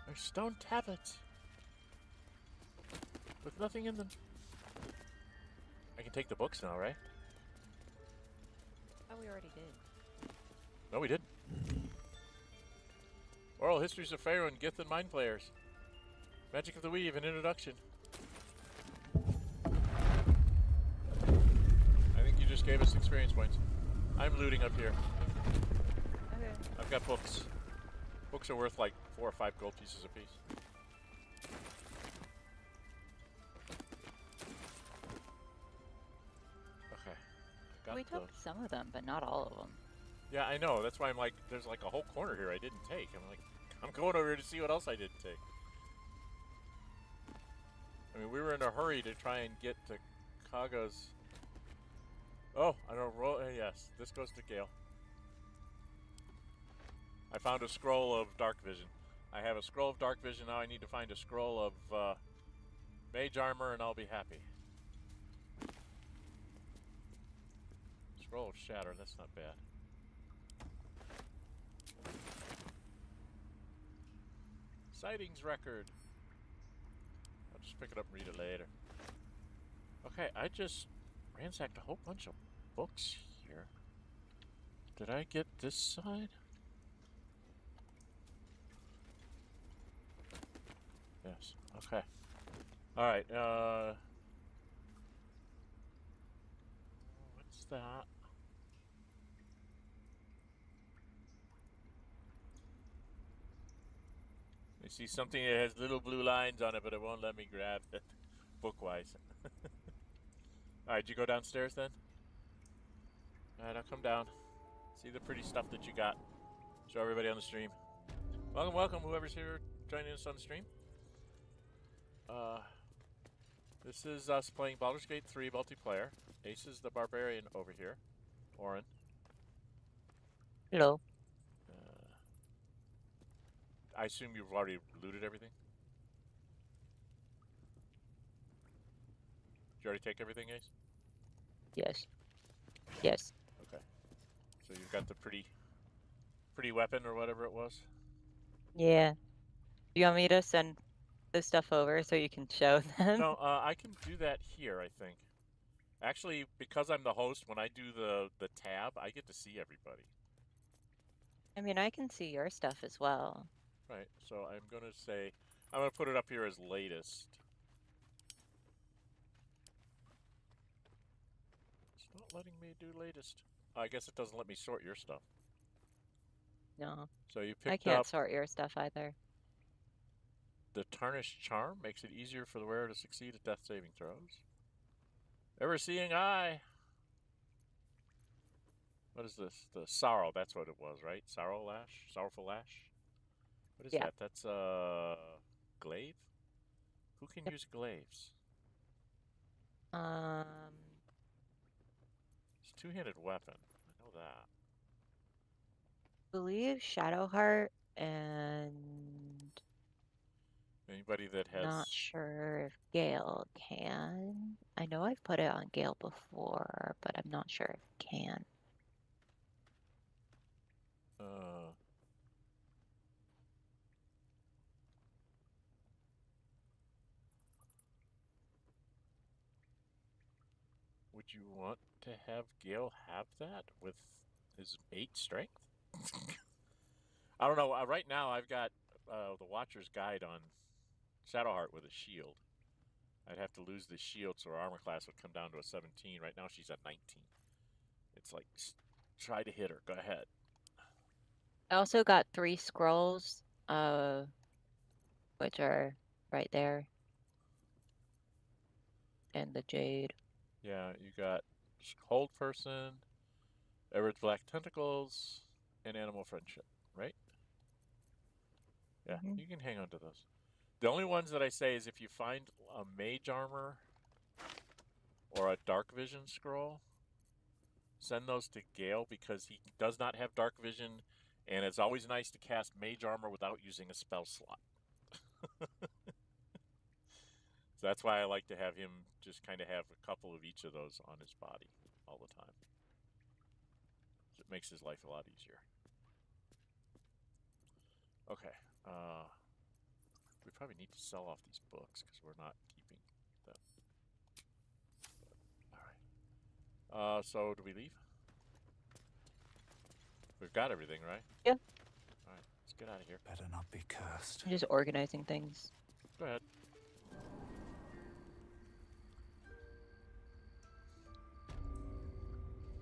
Speaker 1: There's stone tablets with nothing in them. I can take the books now, right?
Speaker 7: Oh, we already did.
Speaker 1: No, we didn't. Oral Histories of Pharaoh and Gith and Mind Players. Magic of the Weave, an introduction. I think you just gave us experience points. I'm looting up here.
Speaker 7: Okay.
Speaker 1: I've got books. Books are worth like 4 or 5 gold pieces apiece. Okay.
Speaker 7: We took some of them, but not all of them.
Speaker 1: Yeah, I know. That's why I'm like, there's like a whole corner here I didn't take. I'm like, I'm going over here to see what else I didn't take. I mean, we were in a hurry to try and get to Kaga's. Oh, I don't roll. Yes, this goes to Gale. I found a scroll of dark vision. I have a scroll of dark vision. Now I need to find a scroll of mage armor, and I'll be happy. Scroll of shatter. That's not bad. Sightings record. I'll just pick it up and read it later. Okay, I just ransacked a whole bunch of books here. Did I get this side? Yes. Okay. Alright, what's that? I see something that has little blue lines on it, but it won't let me grab it, book-wise. Alright, you go downstairs then? Alright, I'll come down. See the pretty stuff that you got. Show everybody on the stream. Welcome, welcome, whoever's here joining us on the stream. This is us playing Baldur's Gate 3 multiplayer. Ace is the Barbarian over here. Orin.
Speaker 7: Hello.
Speaker 1: I assume you've already looted everything? Did you already take everything, Ace?
Speaker 7: Yes. Yes.
Speaker 1: Okay. So you've got the pretty weapon or whatever it was?
Speaker 7: Yeah. You want me to send the stuff over so you can show them?
Speaker 1: No, I can do that here, I think. Actually, because I'm the host, when I do the tab, I get to see everybody.
Speaker 7: I mean, I can see your stuff as well.
Speaker 1: Right, so I'm going to say, I'm going to put it up here as latest. It's not letting me do latest. I guess it doesn't let me sort your stuff.
Speaker 7: No.
Speaker 1: So you
Speaker 7: I
Speaker 1: picked
Speaker 7: can't
Speaker 1: up
Speaker 7: sort your stuff either.
Speaker 1: the Tarnished Charm, makes it easier for the wearer to succeed at death saving throws. Ever-seeing eye. What is this? The Sorrow, that's what it was, right? Sorrow Lash? Sorrowful Lash? What is that? That's glaive? Who can use glaives? It's a two-handed weapon. I know that.
Speaker 7: I believe Shadowheart and
Speaker 1: Anybody that has...
Speaker 7: not sure if Gale can. I know I've put it on Gale before, but I'm not sure if it can.
Speaker 1: Would you want to have Gale have that with his 8 strength? I don't know. Right now, I've got the Watcher's Guide on Shadowheart with a shield. I'd have to lose the shield, so her armor class would come down to a 17. Right now, she's at 19. It's like, try to hit her. Go ahead.
Speaker 7: I also got 3 scrolls, which are right there. And the Jade.
Speaker 1: Yeah, you got Cold Person, Everett's Black Tentacles, and Animal Friendship, right? Yeah, you can hang on to those. The only ones that I say is if you find a Mage Armor or a Dark Vision scroll, send those to Gale because he does not have Dark Vision, and it's always nice to cast Mage Armor without using a spell slot. So that's why I like to have him just kind of have a couple of each of those on his body all the time. So it makes his life a lot easier. Okay. We probably need to sell off these books because we're not keeping them. All right. So do we leave? We've got everything, right?
Speaker 7: Yeah.
Speaker 1: All right. Let's get out of here.
Speaker 3: Better not be cursed.
Speaker 7: I'm just organizing things.
Speaker 1: Go ahead.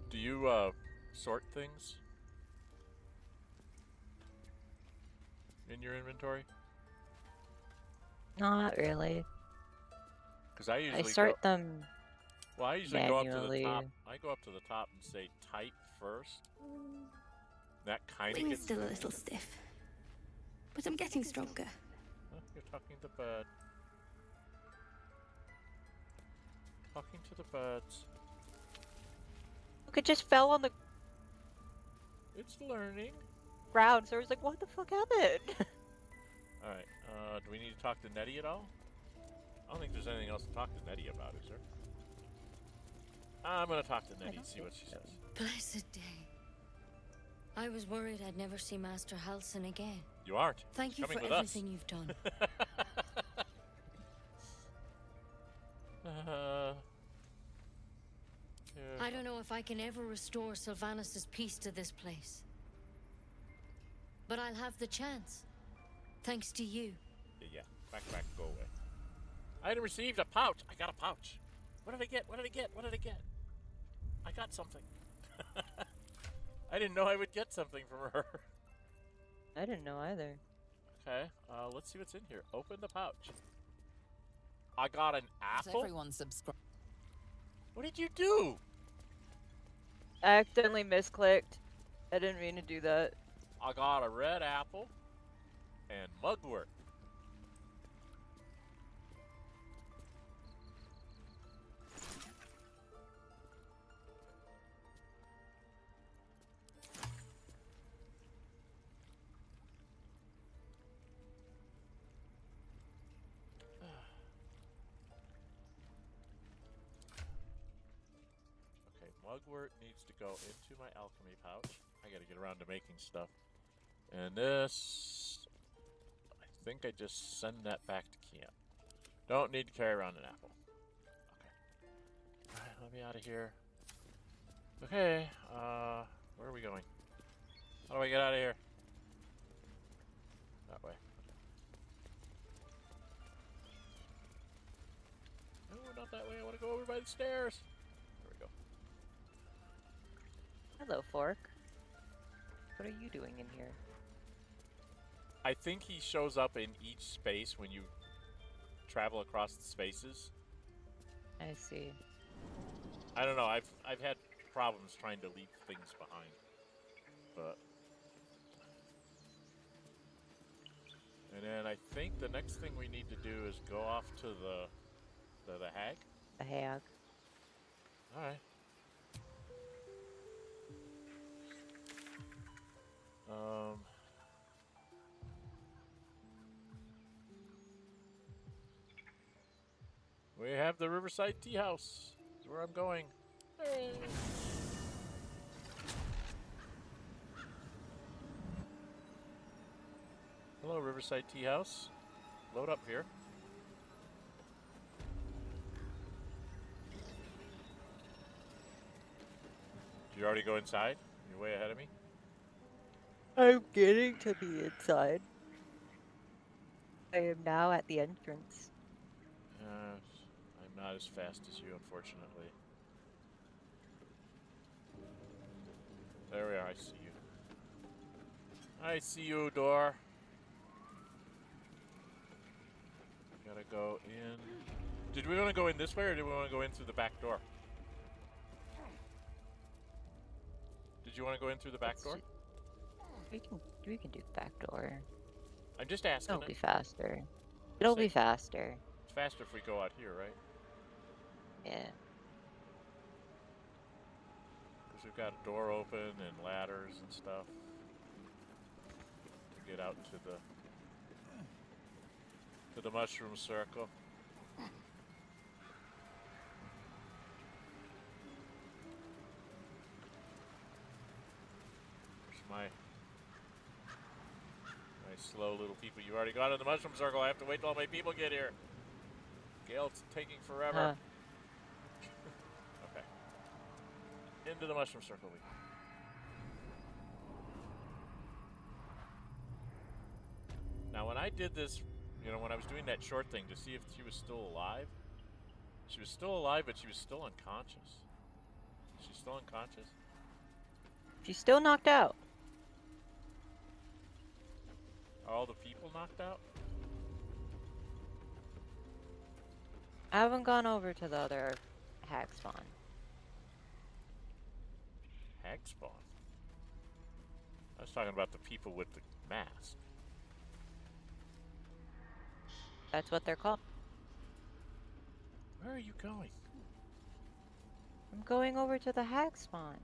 Speaker 1: Do you sort things in your inventory?
Speaker 7: Not really.
Speaker 1: Because I usually
Speaker 7: sort them.
Speaker 1: Well, I usually
Speaker 7: manually.
Speaker 1: go up to the top. I go up to the top and say type first. That kind of
Speaker 14: Wing's
Speaker 1: gets
Speaker 14: still a little stiff, but I'm getting stronger.
Speaker 1: Oh, you're talking to bird. Talking to the birds.
Speaker 7: Look, it just fell on the
Speaker 1: It's learning.
Speaker 7: ground, so I was like, what the fuck happened?
Speaker 1: Alright, do we need to talk to Nettie at all? I don't think there's anything else to talk to Nettie about, is there? I'm gonna talk to Nettie and see what she says.
Speaker 14: Blessed day. I was worried I'd never see Master Halsin again.
Speaker 1: You aren't.
Speaker 14: Thank you
Speaker 1: Coming
Speaker 14: for
Speaker 1: with
Speaker 14: everything
Speaker 1: us.
Speaker 14: you've done. I don't know if I can ever restore Sylvanus' peace to this place. But I'll have the chance. Thanks to you.
Speaker 1: Yeah, back, go away. Item received, a pouch. I got a pouch. What did I get? What did I get? What did I get? I got something. I didn't know I would get something from her.
Speaker 7: I didn't know either.
Speaker 1: Okay, let's see what's in here. Open the pouch. I got an apple.
Speaker 6: Everyone subscribe.
Speaker 1: What did you do?
Speaker 7: I accidentally misclicked. I didn't mean to do that.
Speaker 1: I got a red apple and mugwort. Okay, mugwort needs to go into my alchemy pouch. I gotta get around to making stuff. And this, I think I just send that back to camp. Don't need to carry around an apple. Okay. Alright, let me out of here. Okay, where are we going? How do I get out of here? That way. No, not that way. I want to go over by the stairs. There we go.
Speaker 7: Hello, Fork. What are you doing in here?
Speaker 1: I think he shows up in each space when you travel across the spaces.
Speaker 7: I see.
Speaker 1: I don't know. I've had problems trying to leave things behind, but and then I think the next thing we need to do is go off to the hag.
Speaker 7: The hag.
Speaker 1: All right. We have the Riverside Tea House. That's where I'm going. Hey. Hello, Riverside Tea House. Load up here. You already go inside? You're way ahead of me?
Speaker 7: I'm getting to be inside. I am now at the entrance.
Speaker 1: I'm not as fast as you, unfortunately. There we are, I see you. I see you, door. Gotta go in. Did we want to go in this way, or did we want to go in through the back door? Did you want to go in through the back door?
Speaker 7: We can do the back door.
Speaker 1: I'm just asking.
Speaker 7: It'll be faster. It'll be faster.
Speaker 1: It's faster if we go out here, right?
Speaker 7: Yeah.
Speaker 1: Because we've got a door open and ladders and stuff to get out to the mushroom circle. There's my slow little people. You already got in the mushroom circle. I have to wait till all my people get here. Gale's taking forever. Okay. Into the mushroom circle we go. Now, when I did this, you know, when I was doing that short thing to see if she was still alive, she was still alive, but she was still unconscious. She's still unconscious?
Speaker 7: She's still knocked out.
Speaker 1: Are all the people knocked out?
Speaker 7: I haven't gone over to the other hag spawn.
Speaker 1: Hag spawn? I was talking about the people with the mask.
Speaker 7: That's what they're called.
Speaker 1: Where are you going?
Speaker 7: I'm going over to the hag spawn.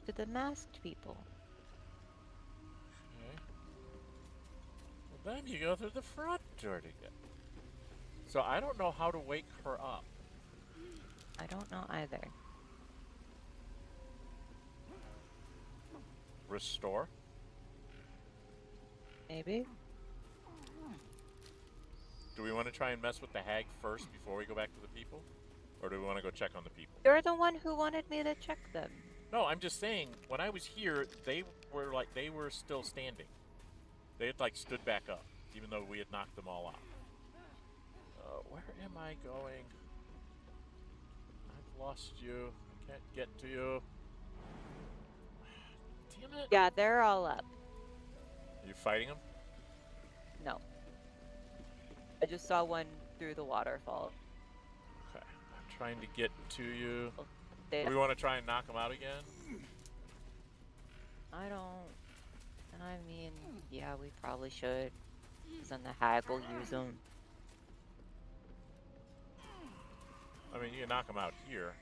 Speaker 7: To the masked people.
Speaker 1: Okay. Well, then you go through the front door to get. So I don't know how to wake her up.
Speaker 7: I don't know either.
Speaker 1: Restore?
Speaker 7: Maybe.
Speaker 1: Do we want to try and mess with the hag first before we go back to the people? Or do we want to go check on the people?
Speaker 7: You're the one who wanted me to check them.
Speaker 1: No, I'm just saying, when I was here, they were still standing. They had like stood back up, even though we had knocked them all out. Where am I going? I've lost you. I can't get to you. Damn it.
Speaker 7: Yeah, they're all up.
Speaker 1: Are you fighting them?
Speaker 7: No. I just saw one through the waterfall.
Speaker 1: Okay, I'm trying to get to you.
Speaker 7: They
Speaker 1: Do we want to try and knock them out again?
Speaker 7: I don't. And I mean, yeah, we probably should. Because then the hag will use them.
Speaker 1: I mean, you can knock them out here.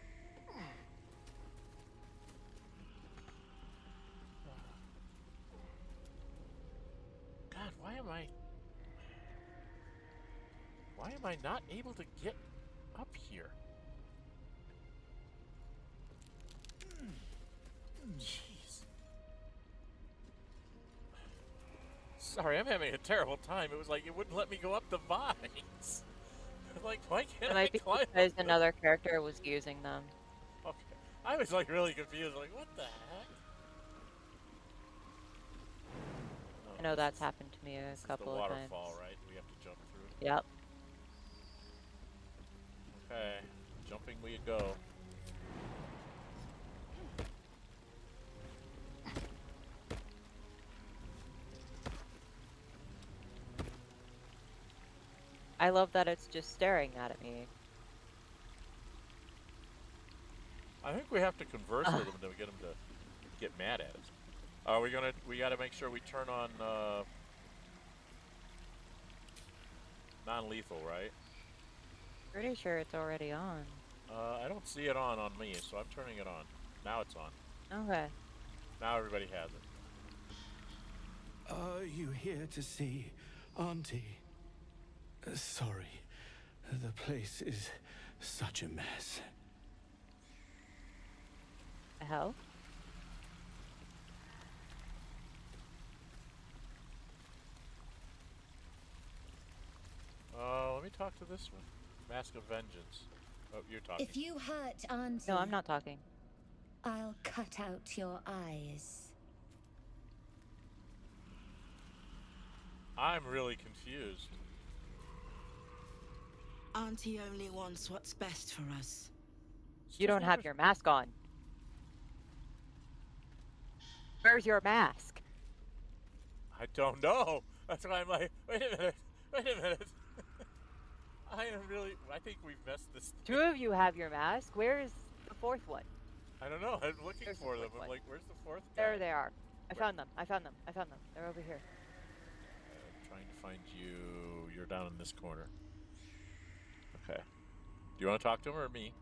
Speaker 1: God, why am I not able to get up here? Jeez. Sorry, I'm having a terrible time. It was like it wouldn't let me go up the vines. Like, why can't
Speaker 7: It might be
Speaker 1: climb
Speaker 7: because
Speaker 1: up them?
Speaker 7: another character was using them.
Speaker 1: Okay. I was like really confused. Like, what the heck?
Speaker 7: I know that's happened to me a couple of times.
Speaker 1: The waterfall, right? We have to jump through.
Speaker 7: Yep.
Speaker 1: Okay, jumping we go.
Speaker 7: I love that it's just staring at me.
Speaker 1: I think we have to converse with them to get them to get mad at us. We gotta make sure we turn on non-lethal, right?
Speaker 7: Pretty sure it's already on.
Speaker 1: I don't see it on me, so I'm turning it on. Now it's on.
Speaker 7: Okay.
Speaker 1: Now everybody has it.
Speaker 15: Are you here to see Auntie? Sorry. The place is such a mess.
Speaker 7: The hell?
Speaker 1: Let me talk to this one. Mask of Vengeance. Oh, you're talking.
Speaker 4: If you hurt Auntie...
Speaker 7: No, I'm not talking.
Speaker 4: I'll cut out your eyes.
Speaker 1: I'm really confused.
Speaker 9: Auntie only wants what's best for us.
Speaker 7: You don't have your mask on. Where's your mask?
Speaker 1: I don't know. That's why I'm like, wait a minute. Wait a minute. I think we've messed this thing.
Speaker 7: Two of you have your mask. Where's the fourth one?
Speaker 1: I don't know. I'm looking for them. I'm like, where's the fourth guy?
Speaker 7: There they are. I found them. They're over here.
Speaker 1: I'm trying to find you. You're down in this corner. Okay. Do you want to talk to him or me?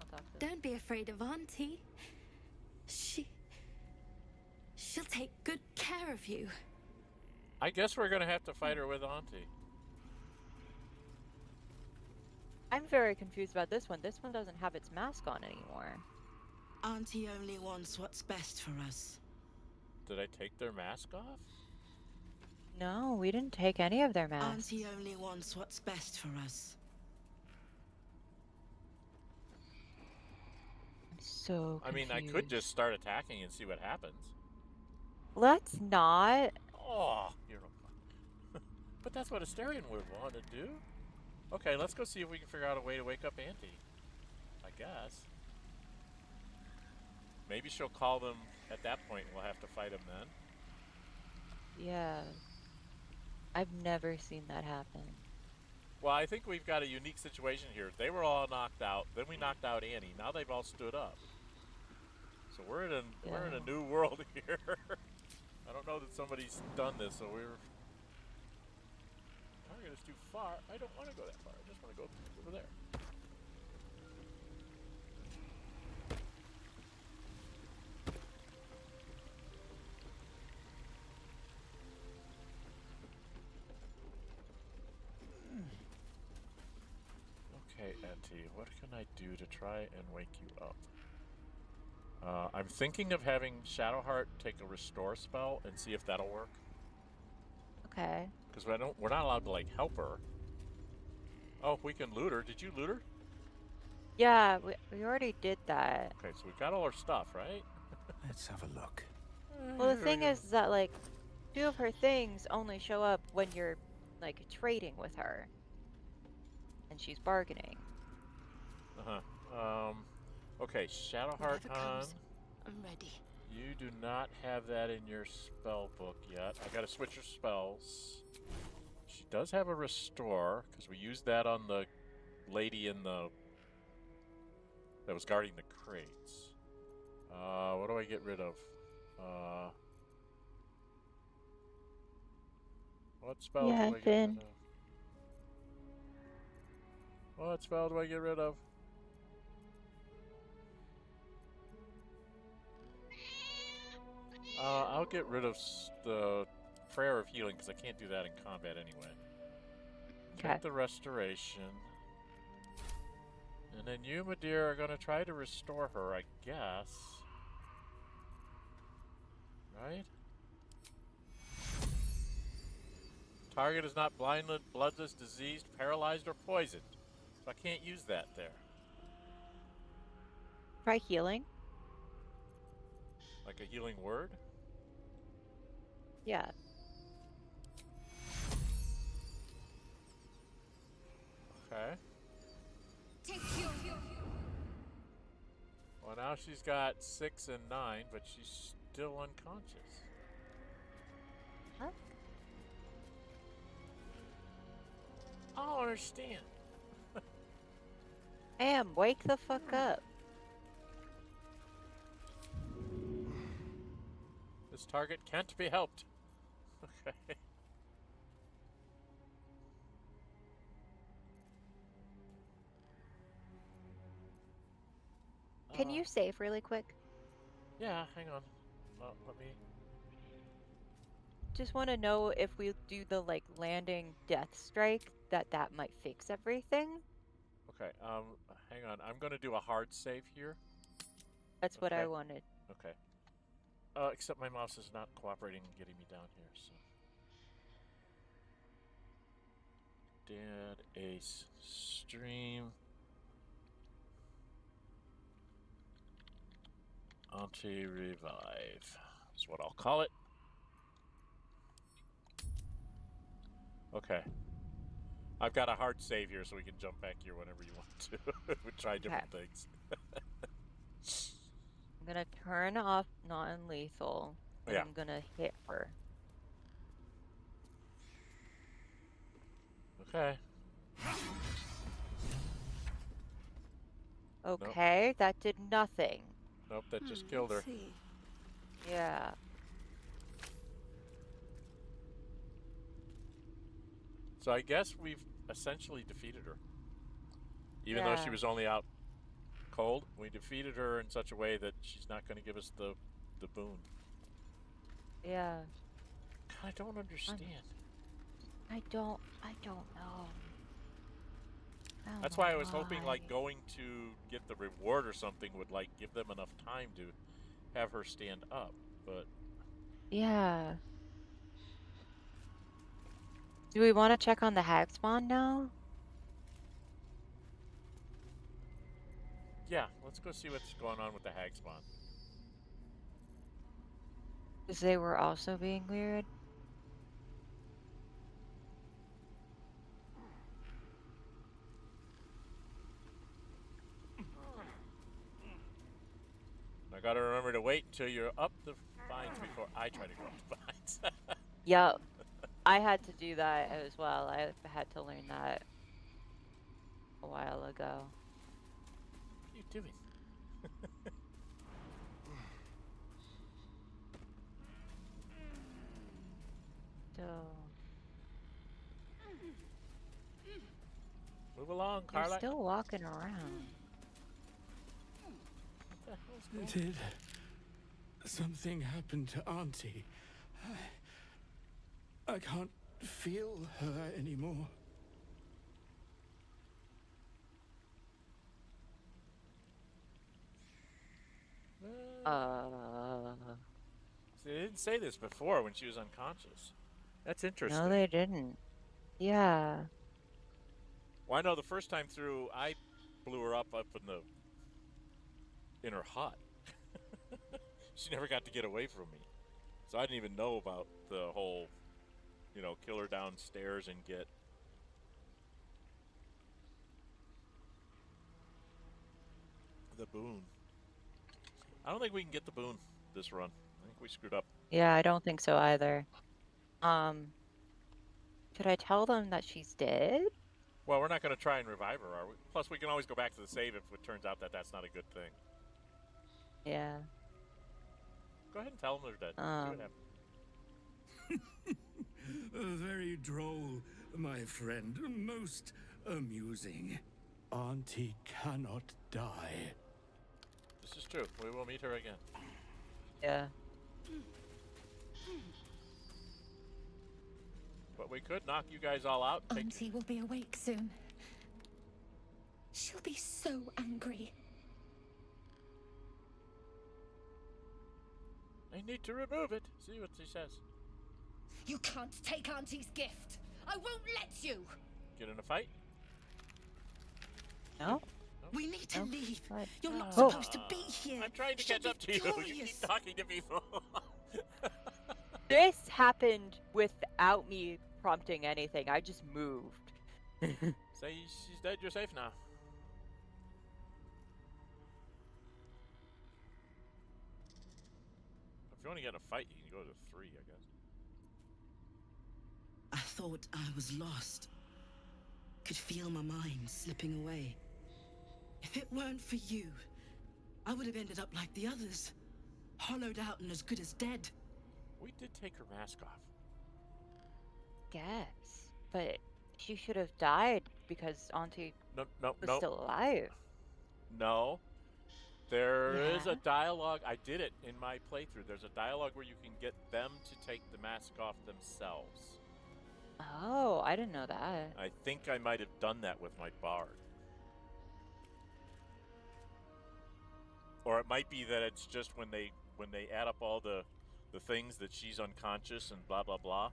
Speaker 7: I'll talk to him.
Speaker 12: Don't be afraid of Auntie. She'll take good care of you.
Speaker 1: I guess we're going to have to fight her with Auntie.
Speaker 7: I'm very confused about this one. This one doesn't have its mask on anymore.
Speaker 9: Auntie only wants what's best for us.
Speaker 1: Did I take their mask off?
Speaker 7: No, we didn't take any of their masks.
Speaker 9: Auntie only wants what's best for us.
Speaker 7: I'm so confused.
Speaker 1: I mean, I could just start attacking and see what happens.
Speaker 7: Let's not.
Speaker 1: Oh, you're a... But that's what Asterion would want to do. Okay, let's go see if we can figure out a way to wake up Auntie. I guess. Maybe she'll call them at that point. We'll have to fight them then.
Speaker 7: Yeah. I've never seen that happen.
Speaker 1: Well, I think we've got a unique situation here. They were all knocked out. Then we knocked out Annie. Now they've all stood up. So we're in a new world here. I don't know that somebody's done this, so we're... Target is too far. I don't want to go that far. I just want to go over there. Okay, Auntie, what can I do to try and wake you up? I'm thinking of having Shadowheart take a restore spell and see if that'll work.
Speaker 7: Okay.
Speaker 1: Because we're not allowed to like help her. Oh, we can loot her. Did you loot her?
Speaker 7: Yeah, we already did that.
Speaker 1: Okay, so we got all our stuff, right?
Speaker 3: Let's have a look.
Speaker 7: Well, the thing is that like 2 of her things only show up when you're like trading with her. And she's bargaining.
Speaker 1: Okay, Shadowheart on.
Speaker 9: I'm ready.
Speaker 1: You do not have that in your spell book yet. I gotta switch her spells. She does have a restore, because we used that on the lady in the... that was guarding the crates. What do I get rid of? What spell do I get rid of? What spell do I get rid of? I'll get rid of the Prayer of Healing, because I can't do that in combat anyway. Check the Restoration. And then you, my dear, are going to try to restore her, I guess. Right? Target is not blinded, bloodless, diseased, paralyzed, or poisoned. So I can't use that there.
Speaker 7: Try healing.
Speaker 1: Like a healing word?
Speaker 7: Yeah.
Speaker 1: Okay. Well, now she's got 6 and 9, but she's still unconscious.
Speaker 7: Huh?
Speaker 1: I don't understand.
Speaker 7: Am, wake the fuck up.
Speaker 1: This target can't be helped. Okay.
Speaker 7: Can you save really quick?
Speaker 1: Yeah, hang on. Let me...
Speaker 7: Just want to know if we do the like landing death strike, that might fix everything.
Speaker 1: Okay, hang on. I'm going to do a hard save here.
Speaker 7: That's what I wanted.
Speaker 1: Okay. Except my mouse is not cooperating and getting me down here, so... Dead Ace Stream. Anti-revive is what I'll call it. Okay. I've got a hard save here, so we can jump back here whenever you want to. We try different things.
Speaker 7: I'm gonna turn off non-lethal, and I'm gonna hit her.
Speaker 1: Okay.
Speaker 7: Okay, nope. That did nothing.
Speaker 1: Nope, that just killed her.
Speaker 7: Yeah.
Speaker 1: So I guess we've essentially defeated her. Even though she was only out cold, we defeated her in such a way that she's not going to give us the boon.
Speaker 7: Yeah.
Speaker 1: God, I don't understand.
Speaker 7: I don't know.
Speaker 1: That's why I was hoping, like, going to get the reward or something would, like, give them enough time to have her stand up, but...
Speaker 7: Yeah. Do we want to check on the hag spawn now?
Speaker 1: Yeah, let's go see what's going on with the hag spawn.
Speaker 7: Because they were also being weird.
Speaker 1: I gotta remember to wait until you're up the vines before I try to go up the vines.
Speaker 7: Yep. I had to do that as well. I had to learn that a while ago.
Speaker 1: What are you doing?
Speaker 7: So...
Speaker 1: Move along, Carla.
Speaker 7: You're still walking around.
Speaker 15: Did something happen to Auntie? I can't feel her anymore.
Speaker 1: They didn't say this before when she was unconscious. That's interesting.
Speaker 7: No, they didn't. Yeah.
Speaker 1: Well, I know the first time through, I blew her up in her hut. She never got to get away from me. So I didn't even know about the whole, kill her downstairs and get... the boon. I don't think we can get the boon this run. I think we screwed up.
Speaker 7: Yeah, I don't think so either. Should I tell them that she's dead?
Speaker 1: Well, we're not going to try and revive her, are we? Plus, we can always go back to the save if it turns out that that's not a good thing.
Speaker 7: Yeah.
Speaker 1: Go ahead and tell them they're dead. See what happens.
Speaker 15: Very droll, my friend. Most amusing. Auntie cannot die.
Speaker 1: This is true. We will meet her again.
Speaker 7: Yeah.
Speaker 1: But we could knock you guys all out.
Speaker 16: Auntie will be awake soon. She'll be so angry.
Speaker 1: I need to remove it. See what she says.
Speaker 16: You can't take Auntie's gift. I won't let you.
Speaker 1: Get in a fight?
Speaker 7: No.
Speaker 16: We need to leave.
Speaker 7: What?
Speaker 16: You're not supposed to be here.
Speaker 1: I'm trying to catch up to you. You keep talking to people.
Speaker 7: This happened without me prompting anything. I just moved.
Speaker 1: Say she's dead, you're safe now. If you want to get in a fight, you can go to 3, I guess.
Speaker 17: I thought I was lost. Could feel my mind slipping away. If it weren't for you, I would have ended up like the others. Hollowed out and as good as dead.
Speaker 1: We did take her mask off.
Speaker 7: Guess. But she should have died because Auntie was still alive.
Speaker 1: No. There is a dialogue. I did it in my playthrough. There's a dialogue where you can get them to take the mask off themselves.
Speaker 7: Oh, I didn't know that.
Speaker 1: I think I might have done that with my bard. Or it might be that it's just when they add up all the things that she's unconscious and blah blah blah,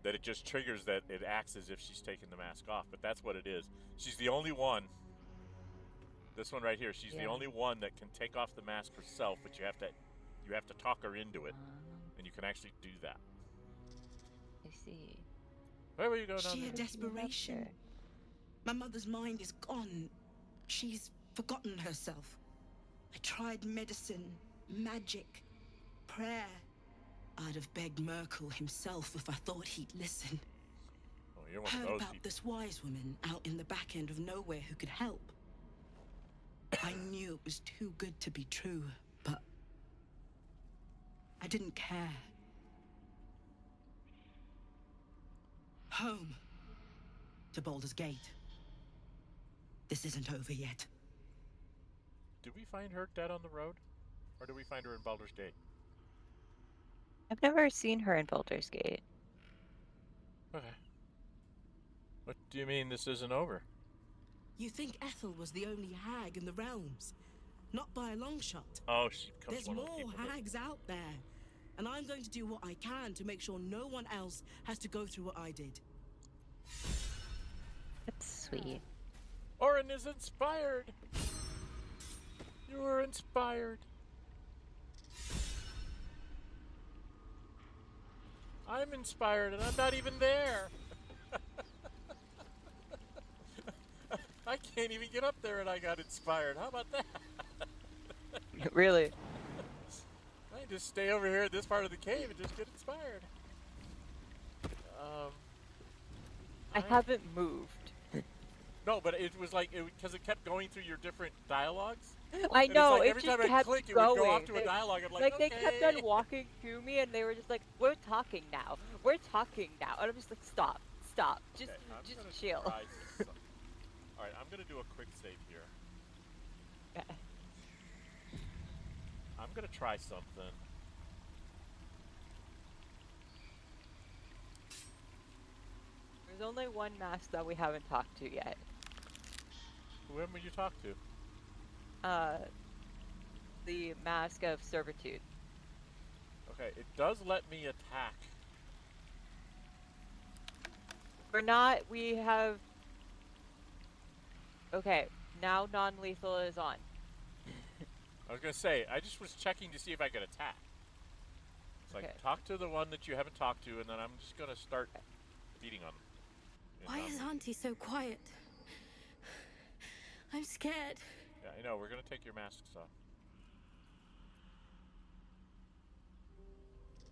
Speaker 1: that it just triggers that it acts as if she's taking the mask off. But that's what it is. She's the only one This one right here. She's the only one that can take off the mask herself, but you have to talk her into it, and you can actually do that.
Speaker 7: I see.
Speaker 1: Where were you going?
Speaker 17: Sheer desperation. My mother's mind is gone. She's forgotten herself. I tried medicine, magic, prayer. I'd have begged Merkel himself if I thought he'd listen.
Speaker 1: Oh, you're one of
Speaker 17: Heard
Speaker 1: those
Speaker 17: about
Speaker 1: people.
Speaker 17: this wise woman out in the back end of nowhere who could help. I knew it was too good to be true, but I didn't care. Home. To Baldur's Gate. This isn't over yet.
Speaker 1: Did we find her dead on the road? Or did we find her in Baldur's Gate?
Speaker 7: I've never seen her in Baldur's Gate.
Speaker 1: Okay. What do you mean this isn't over?
Speaker 17: You think Ethel was the only hag in the realms? Not by a long shot.
Speaker 1: Oh, she becomes
Speaker 17: There's
Speaker 1: one of the
Speaker 17: more
Speaker 1: people that-
Speaker 17: hags out there. And I'm going to do what I can to make sure no one else has to go through what I did.
Speaker 7: That's sweet.
Speaker 1: Orin is inspired! You were inspired. I'm inspired and I'm not even there. I can't even get up there and I got inspired. How about that?
Speaker 7: Really?
Speaker 1: I just stay over here at this part of the cave and just get inspired.
Speaker 7: I haven't moved.
Speaker 1: No, but it was like, because it kept going through your different dialogues.
Speaker 7: I know,
Speaker 1: like
Speaker 7: it
Speaker 1: every
Speaker 7: just
Speaker 1: time I
Speaker 7: kept
Speaker 1: click, it
Speaker 7: going.
Speaker 1: would go off to a dialogue. I'm like,
Speaker 7: they
Speaker 1: okay.
Speaker 7: kept on walking through me, and they were just like, "We're talking now. We're talking now," and I'm just like, "Stop, just chill."
Speaker 1: All right, I'm gonna do a quick save here.
Speaker 7: Okay.
Speaker 1: I'm gonna try something.
Speaker 7: There's only one mask that we haven't talked to yet.
Speaker 1: When will you talk to?
Speaker 7: The Mask of Servitude.
Speaker 1: Okay, it does let me attack.
Speaker 7: We have... Okay, now non-lethal is on.
Speaker 1: I was gonna say, I just was checking to see if I could attack. It's like, talk to the one that you haven't talked to, and then I'm just gonna start beating on them.
Speaker 12: Why is Auntie so quiet? I'm scared.
Speaker 1: Yeah, I know. We're gonna take your masks off.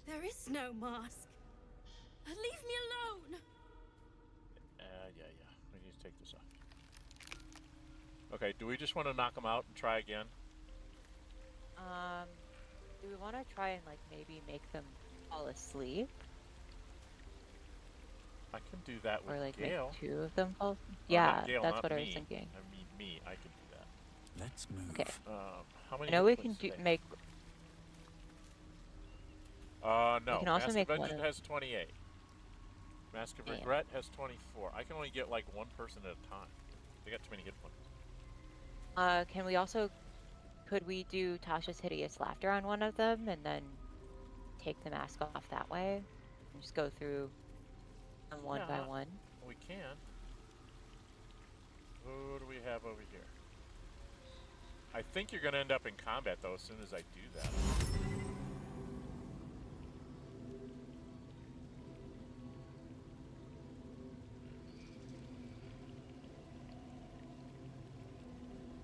Speaker 12: There is no mask. Leave me alone.
Speaker 1: Yeah. We need to take this off. Okay, do we just want to knock them out and try again?
Speaker 7: Do we want to try and like maybe make them fall asleep?
Speaker 1: I can do that with
Speaker 7: or like
Speaker 1: Gale.
Speaker 7: make 2 of them fall.
Speaker 1: Oh,
Speaker 7: Yeah,
Speaker 1: Gale,
Speaker 7: that's
Speaker 1: not
Speaker 7: what I was
Speaker 1: me.
Speaker 7: thinking.
Speaker 1: I mean me. I can do that.
Speaker 3: Let's move.
Speaker 7: Okay.
Speaker 1: How many?
Speaker 7: I know we can make.
Speaker 1: No.
Speaker 7: We can also
Speaker 1: Mask
Speaker 7: make
Speaker 1: of
Speaker 7: one
Speaker 1: Vengeance
Speaker 7: of...
Speaker 1: has 28. Mask of Regret has 24. I can only get like 1 person at a time. They got too many hit points.
Speaker 7: Can we also... Could we do Tasha's Hideous Laughter on one of them and then take the mask off that way? And just go through them one by one?
Speaker 1: We can. Who do we have over here? I think you're going to end up in combat though as soon as I do that.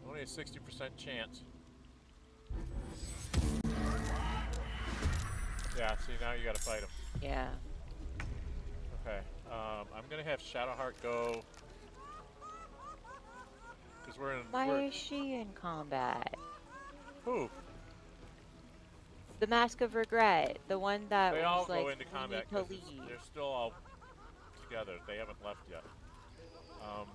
Speaker 1: Only a 60% chance. Yeah, see, now you gotta fight him.
Speaker 7: Yeah.
Speaker 1: Okay, I'm gonna have Shadowheart go... Because we're in...
Speaker 7: Why is she in combat?
Speaker 1: Who?
Speaker 7: The Mask of Regret. The one that
Speaker 1: They
Speaker 7: was
Speaker 1: all
Speaker 7: like,
Speaker 1: go into combat
Speaker 7: we need
Speaker 1: because
Speaker 7: to leave.
Speaker 1: they're still all together. They haven't left yet. Alright,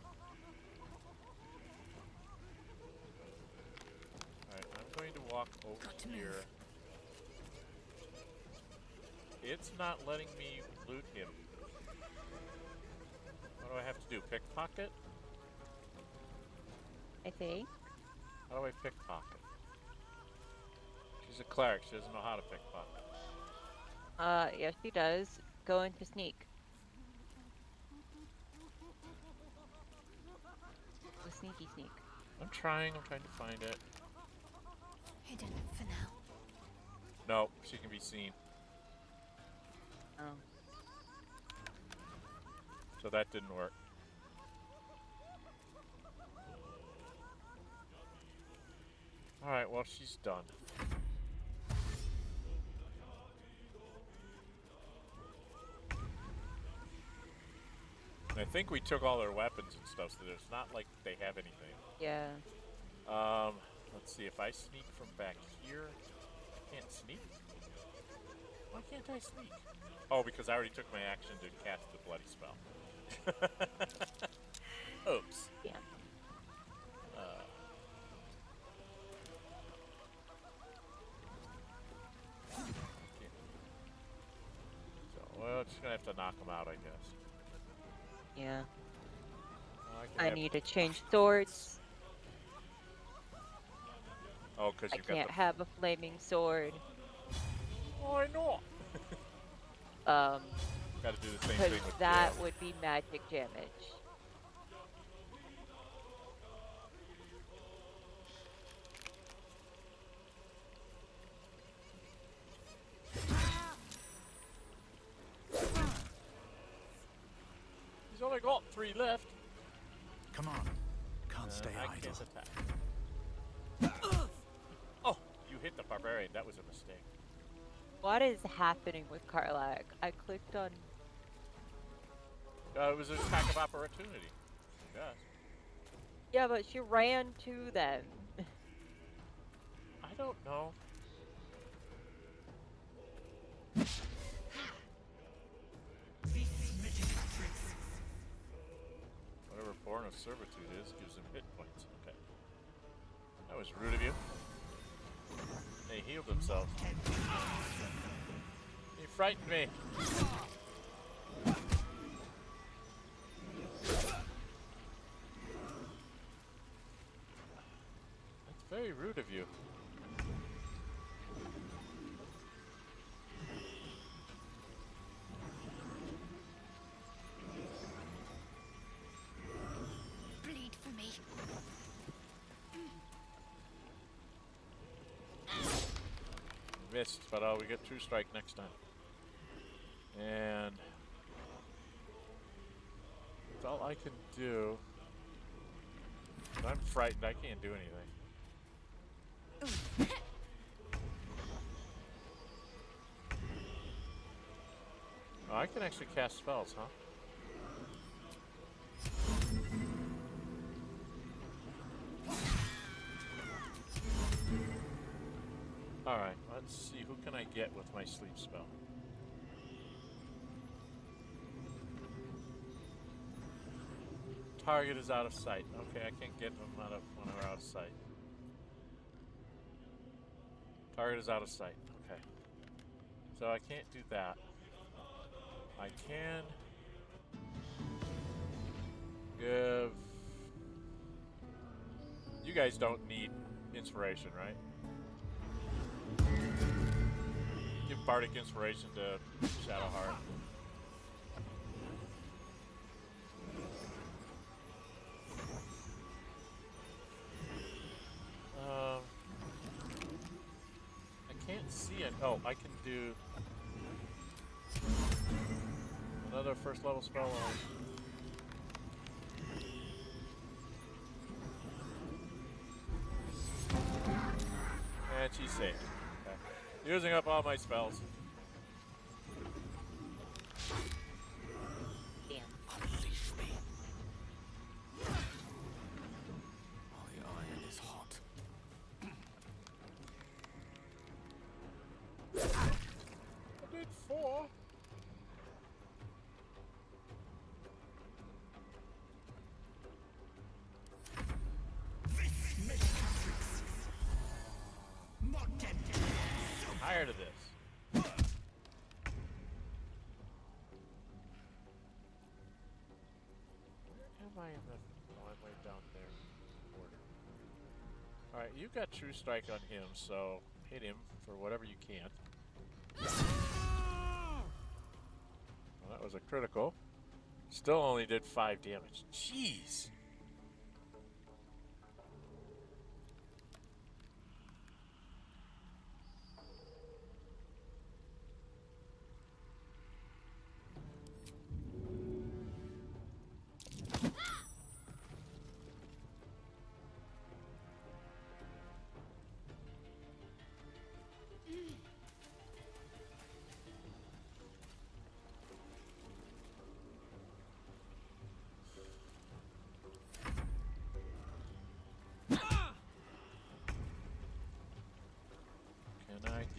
Speaker 1: I'm going to walk over here. It's not letting me loot him. What do I have to do? Pickpocket?
Speaker 7: I think.
Speaker 1: How do I pickpocket? She's a cleric. She doesn't know how to pickpocket.
Speaker 7: Yes, she does. Go into sneak. The sneaky sneak.
Speaker 1: I'm trying to find it.
Speaker 14: Hidden for now.
Speaker 1: No, she can be seen.
Speaker 7: Oh.
Speaker 1: So that didn't work. Alright, well, she's done. And I think we took all their weapons and stuff, so it's not like they have anything.
Speaker 7: Yeah.
Speaker 1: Let's see, if I sneak from back here, I can't sneak? Why can't I sneak? Oh, because I already took my action to cast the bloody spell. Oops.
Speaker 7: Yeah.
Speaker 1: Okay. So, well, just gonna have to knock them out, I guess.
Speaker 7: Yeah.
Speaker 1: I
Speaker 7: I need to change swords.
Speaker 1: Oh, because
Speaker 7: I
Speaker 1: you got
Speaker 7: can't have a flaming sword.
Speaker 1: Why not? Gotta do the same thing with
Speaker 7: that would be magic damage.
Speaker 1: He's only got 3 left.
Speaker 3: Come on. Can't stay
Speaker 1: I
Speaker 3: idle.
Speaker 1: can't attack. Oh, you hit the barbarian. That was a mistake.
Speaker 7: What is happening with Karlak? I clicked on...
Speaker 1: It was an attack of opportunity. Yes.
Speaker 7: Yeah, but she ran to them.
Speaker 1: I don't know. Whatever Born of Servitude is, gives him hit points. Okay. That was rude of you. They healed themselves. He frightened me. That's very rude of you.
Speaker 4: Bleed for me.
Speaker 1: Missed, but we get True Strike next time. And that's all I can do. I'm frightened, I can't do anything. Oh, I can actually cast spells, huh? Alright, let's see, who can I get with my sleep spell? Target is out of sight. Okay, I can't get them out of when they're out of sight. Target is out of sight. Okay. So I can't do that. I can give... You guys don't need inspiration, right? Give Bardic Inspiration to Shadowheart. I can't see it. Oh, I can do another first level spell on. And she's safe. Okay. Using up all my spells.
Speaker 7: Damn.
Speaker 3: Unleash me. Oh, the iron is hot.
Speaker 1: I did 4. Tired of this. Where am I in the... Oh, I'm way down there. Alright, you got True Strike on him, so hit him for whatever you can. Well, that was a critical. Still only did 5 damage. Jeez!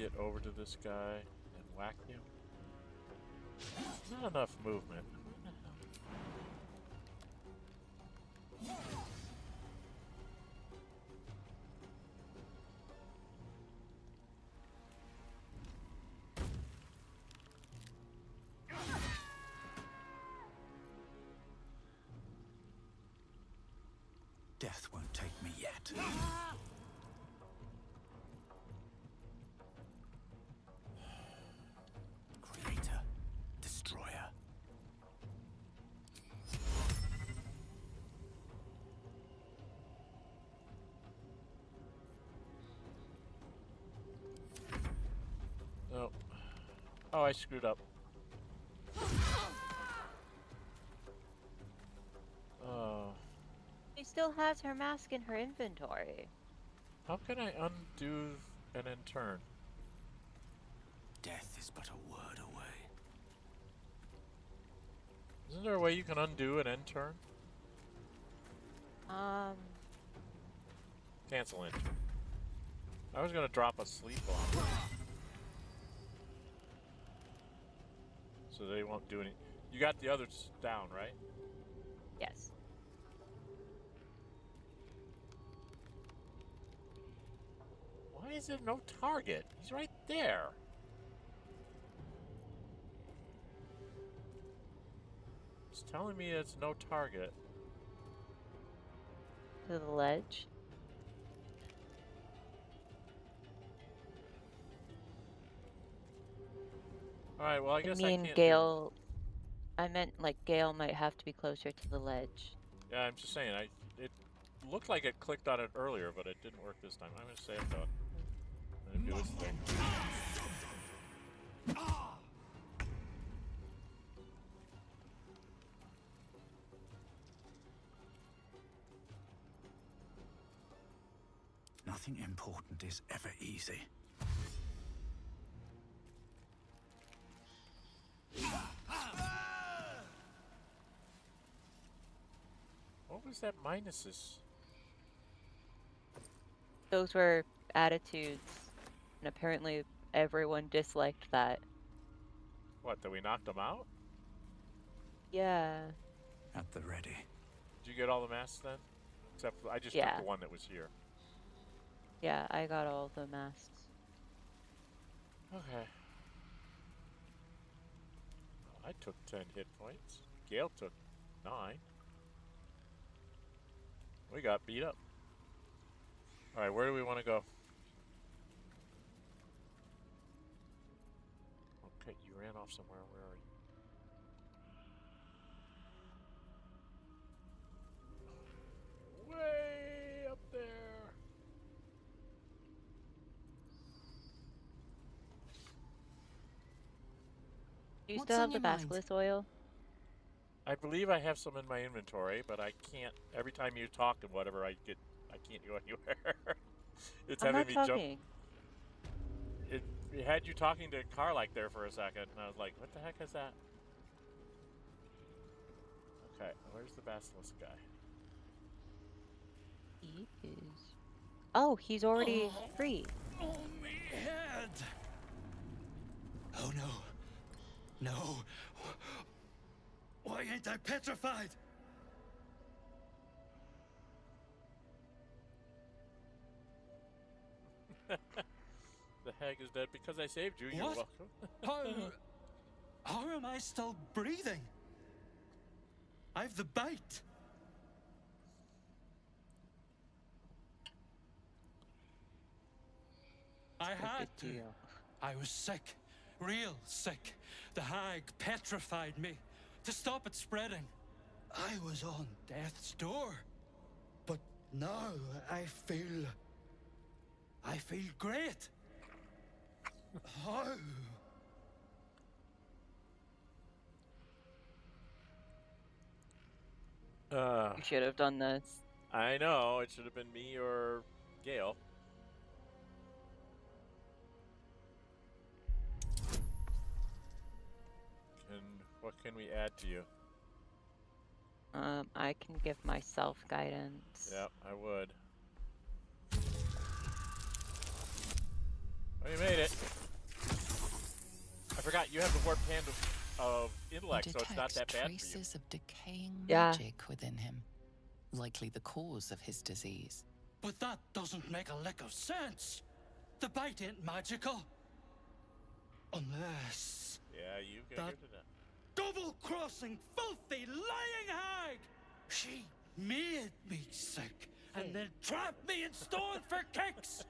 Speaker 1: get over to this guy and whack you? Not enough movement.
Speaker 3: Death won't take me yet. Creator, destroyer.
Speaker 1: Oh. Oh, I screwed up. Oh.
Speaker 7: She still has her mask in her inventory.
Speaker 1: How can I undo and then turn?
Speaker 3: Death is but a word away.
Speaker 1: Isn't there a way you can undo and then turn? Cancel enter. I was gonna drop a sleep bomb. So they won't do any. You got the others down, right?
Speaker 7: Yes.
Speaker 1: Why is there no target? He's right there. It's telling me it's no target.
Speaker 7: To the ledge.
Speaker 1: Alright, well I guess I can't
Speaker 7: Gale. I meant like Gale might have to be closer to the ledge.
Speaker 1: Yeah, I'm just saying, it looked like it clicked on it earlier, but it didn't work this time. I'm gonna save that. Let him do his thing.
Speaker 3: Nothing important is ever easy.
Speaker 1: What was that minuses?
Speaker 7: Those were attitudes, and apparently everyone disliked that.
Speaker 1: What, that we knocked them out?
Speaker 7: Yeah.
Speaker 3: At the ready.
Speaker 1: Did you get all the masks then? Except for, I just took the one that was here.
Speaker 7: Yeah, I got all the masks.
Speaker 1: Okay. I took 10 hit points. Gale took 9. We got beat up. Alright, where do we want to go? Okay, you ran off somewhere. Where are you? Way up there.
Speaker 7: Do you still have the basilisk oil?
Speaker 1: I believe I have some in my inventory, but I can't. Every time you talk and whatever, I can't go anywhere. It's
Speaker 7: I'm
Speaker 1: having
Speaker 7: not
Speaker 1: me
Speaker 7: talking.
Speaker 1: jump. It had you talking to Carlac there for a second, and I was like, "What the heck is that?" Okay, where's the basilisk guy?
Speaker 7: He is. Oh, he's already free.
Speaker 15: Oh, me head! Oh no. No. Why ain't I petrified?
Speaker 1: The hag is dead because I saved you. You're
Speaker 15: What?
Speaker 1: welcome.
Speaker 15: How am I still breathing? I've the bite. I had to. I was sick. Real sick. The hag petrified me. To stop it spreading. I was on death's door. But now I feel great. How?
Speaker 7: You should have done this.
Speaker 1: I know. It should have been me or Gale. What can we add to you?
Speaker 7: I can give myself guidance.
Speaker 1: Yeah, I would. Oh, you made it. I forgot you have the warped hand of intellect, so it's not that bad for you.
Speaker 6: Traces of decaying
Speaker 7: Yeah.
Speaker 6: magic within him, likely the cause of his disease.
Speaker 15: But that doesn't make a lick of sense. The bite ain't magical. Unless...
Speaker 1: Yeah, you get
Speaker 15: that
Speaker 1: here to that.
Speaker 15: double-crossing, filthy, lying hag! She made me sick, and then trapped me in stone for kicks!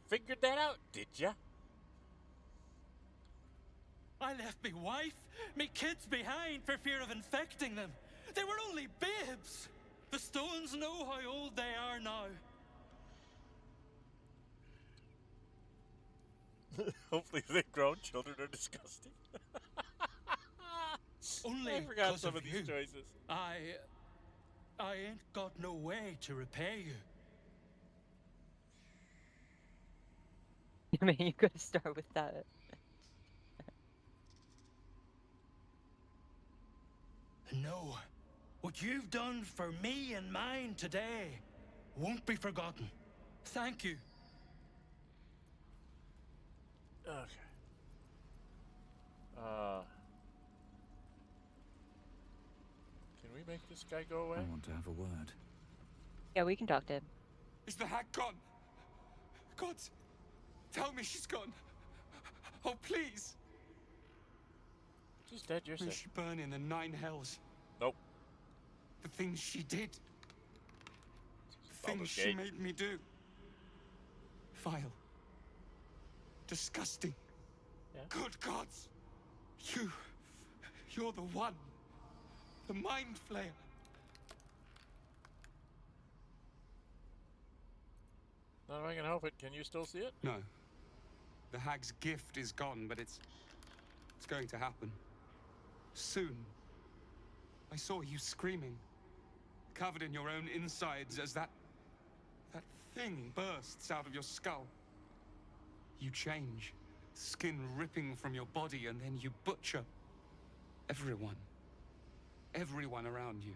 Speaker 1: Figured that out, did ya?
Speaker 15: I left me wife, me kids behind for fear of infecting them. They were only babes. The stones know how old they are now.
Speaker 1: Hopefully they've grown. Children are disgusting.
Speaker 15: Only
Speaker 1: I forgot
Speaker 15: 'cause
Speaker 1: some of
Speaker 15: you.
Speaker 1: these choices.
Speaker 15: I ain't got no way to repay you.
Speaker 7: I mean, you could start with that.
Speaker 15: No, what you've done for me and mine today won't be forgotten. Thank you.
Speaker 1: Okay. Can we make this guy go away?
Speaker 3: I want to have a word.
Speaker 7: Yeah, we can talk to him.
Speaker 18: Is the hag gone? God, tell me she's gone. Oh, please.
Speaker 1: She's dead, you're
Speaker 18: May
Speaker 1: sick.
Speaker 18: she burn in the 9 hells.
Speaker 1: Nope.
Speaker 18: The things she did. The things she
Speaker 1: Gate.
Speaker 18: made me do. Vile. Disgusting.
Speaker 1: Yeah.
Speaker 18: Good gods. You're the one. The mind flayer.
Speaker 1: Not if I can help it. Can you still see it?
Speaker 18: No. The hag's gift is gone, but it's going to happen. Soon. I saw you screaming, covered in your own insides as that thing bursts out of your skull. You change, skin ripping from your body, and then you butcher everyone. Everyone around you.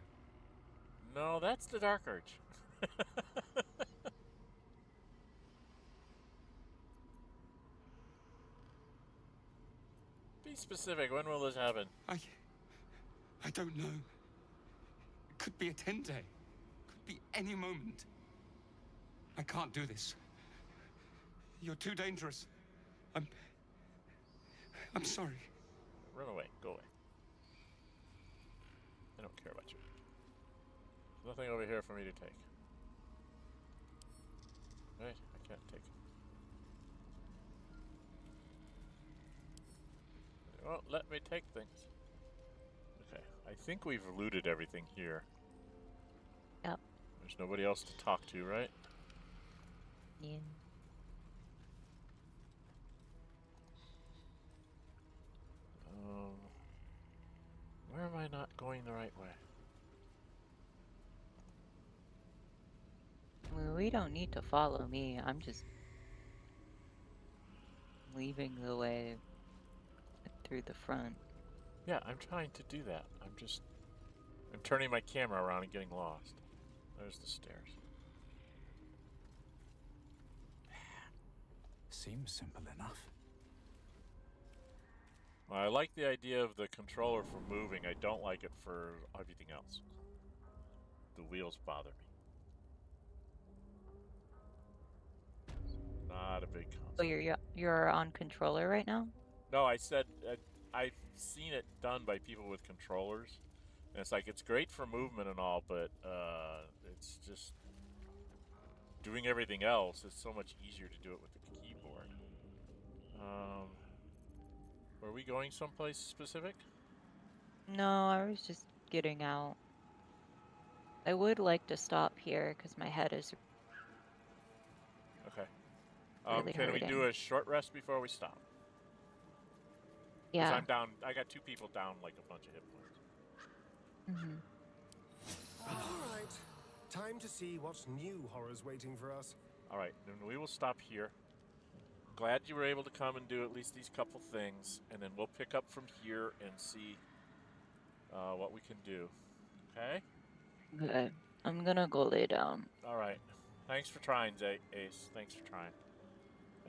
Speaker 1: No, that's the Dark Urge. Be specific. When will this happen?
Speaker 18: I don't know. It could be a 10-day. Could be any moment. I can't do this. You're too dangerous. I'm sorry.
Speaker 1: Run away. Go away. I don't care about you. There's nothing over here for me to take. Right? I can't take it. They won't let me take things. Okay. I think we've looted everything here.
Speaker 7: Yep.
Speaker 1: There's nobody else to talk to, right?
Speaker 7: Yeah.
Speaker 1: Where am I not going the right way?
Speaker 7: Well, we don't need to follow me. I'm just leaving the way through the front.
Speaker 1: Yeah, I'm trying to do that. I'm turning my camera around and getting lost. There's the stairs.
Speaker 3: Seems simple enough.
Speaker 1: Well, I like the idea of the controller for moving. I don't like it for everything else. The wheels bother me. Not a big concept.
Speaker 7: So you're on controller right now?
Speaker 1: No, I said I've seen it done by people with controllers, and it's like it's great for movement and all, but it's just doing everything else is so much easier to do it with the keyboard. Were we going someplace specific?
Speaker 7: No, I was just getting out. I would like to stop here because my head is
Speaker 1: Okay.
Speaker 7: really
Speaker 1: Can we
Speaker 7: hurting.
Speaker 1: do a short rest before we stop? 'Cause
Speaker 7: Yeah.
Speaker 1: I'm down. I got 2 people down, like a bunch of hit points.
Speaker 8: All right. Time to see what new horrors waiting for us.
Speaker 1: All right, then we will stop here. Glad you were able to come and do at least these couple things, and then we'll pick up from here and see what we can do. Okay?
Speaker 7: Okay. I'm gonna go lay down.
Speaker 1: All right. Thanks for trying, Ace. Thanks for trying.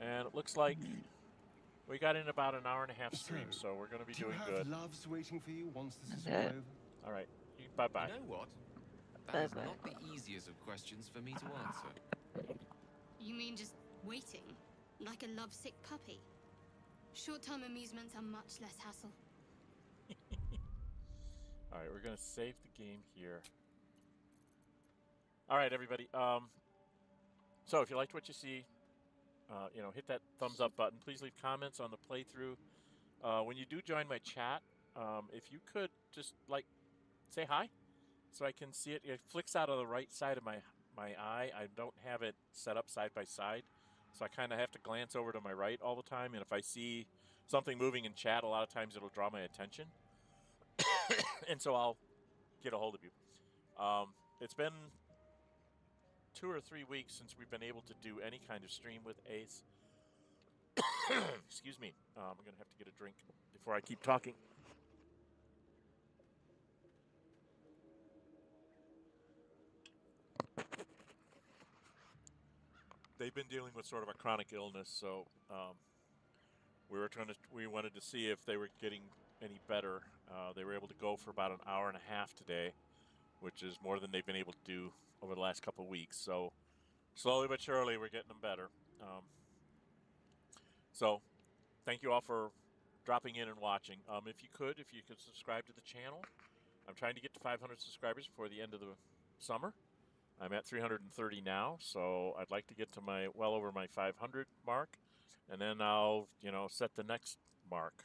Speaker 1: And it looks like we got in about an hour and a half stream, so we're going to be doing good.
Speaker 8: Do you have loves waiting for you once this is all
Speaker 7: Okay.
Speaker 8: over?
Speaker 1: All right. Bye-bye.
Speaker 5: You know what? That is not the easiest of questions for me to answer.
Speaker 12: You mean just waiting? Like a lovesick puppy? Short-term amusements are much less hassle.
Speaker 1: All right, we're going to save the game here. All right, everybody. So if you liked what you see, hit that thumbs up button. Please leave comments on the playthrough. When you do join my chat, if you could just say hi, so I can see it. It flicks out of the right side of my eye. I don't have it set up side by side, so I kind of have to glance over to my right all the time. And if I see something moving in chat, a lot of times it'll draw my attention, and so I'll get a hold of you. It's been 2 or 3 weeks since we've been able to do any kind of stream with Ace. Excuse me. I'm going to have to get a drink before I keep talking. They've been dealing with sort of a chronic illness, so we wanted to see if they were getting any better. They were able to go for about an hour and a half today, which is more than they've been able to do over the last couple of weeks. So slowly but surely, we're getting them better. So thank you all for dropping in and watching. If you could subscribe to the channel. I'm trying to get to 500 subscribers before the end of the summer. I'm at 330 now, so I'd like to get to well over my 500 mark, and then I'll, set the next mark.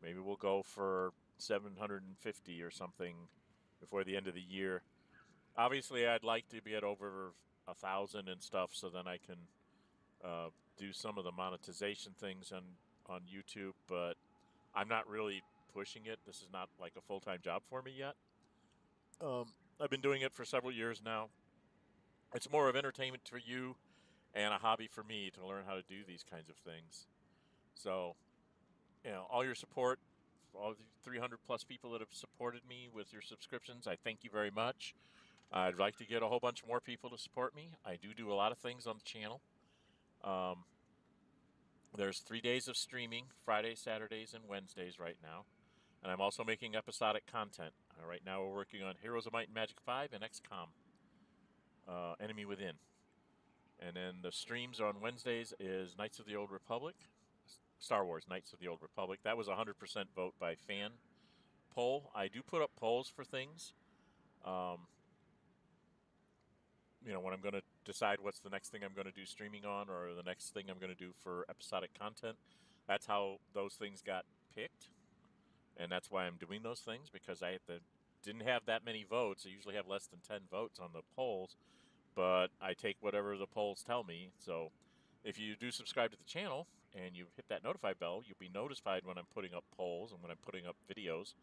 Speaker 1: Maybe we'll go for 750 or something before the end of the year. Obviously, I'd like to be at over 1,000 and stuff, so then I can do some of the monetization things on YouTube, but I'm not really pushing it. This is not like a full-time job for me yet. I've been doing it for several years now. It's more of entertainment for you and a hobby for me to learn how to do these kinds of things. So, all your support, all the 300 plus people that have supported me with your subscriptions, I thank you very much. I'd like to get a whole bunch more people to support me. I do a lot of things on the channel. There's 3 days of streaming, Fridays, Saturdays, and Wednesdays right now. And I'm also making episodic content. Right now we're working on Heroes of Might and Magic 5 and XCOM, Enemy Within. And then the streams on Wednesdays is Knights of the Old Republic, Star Wars Knights of the Old Republic. That was 100% vote by fan poll. I do put up polls for things. When I'm going to decide what's the next thing I'm going to do streaming on, or the next thing I'm going to do for episodic content. That's how those things got picked. And that's why I'm doing those things, because I didn't have that many votes. I usually have less than 10 votes on the polls, but I take whatever the polls tell me. So if you do subscribe to the channel and you hit that notify bell, you'll be notified when I'm putting up polls and when I'm putting up videos.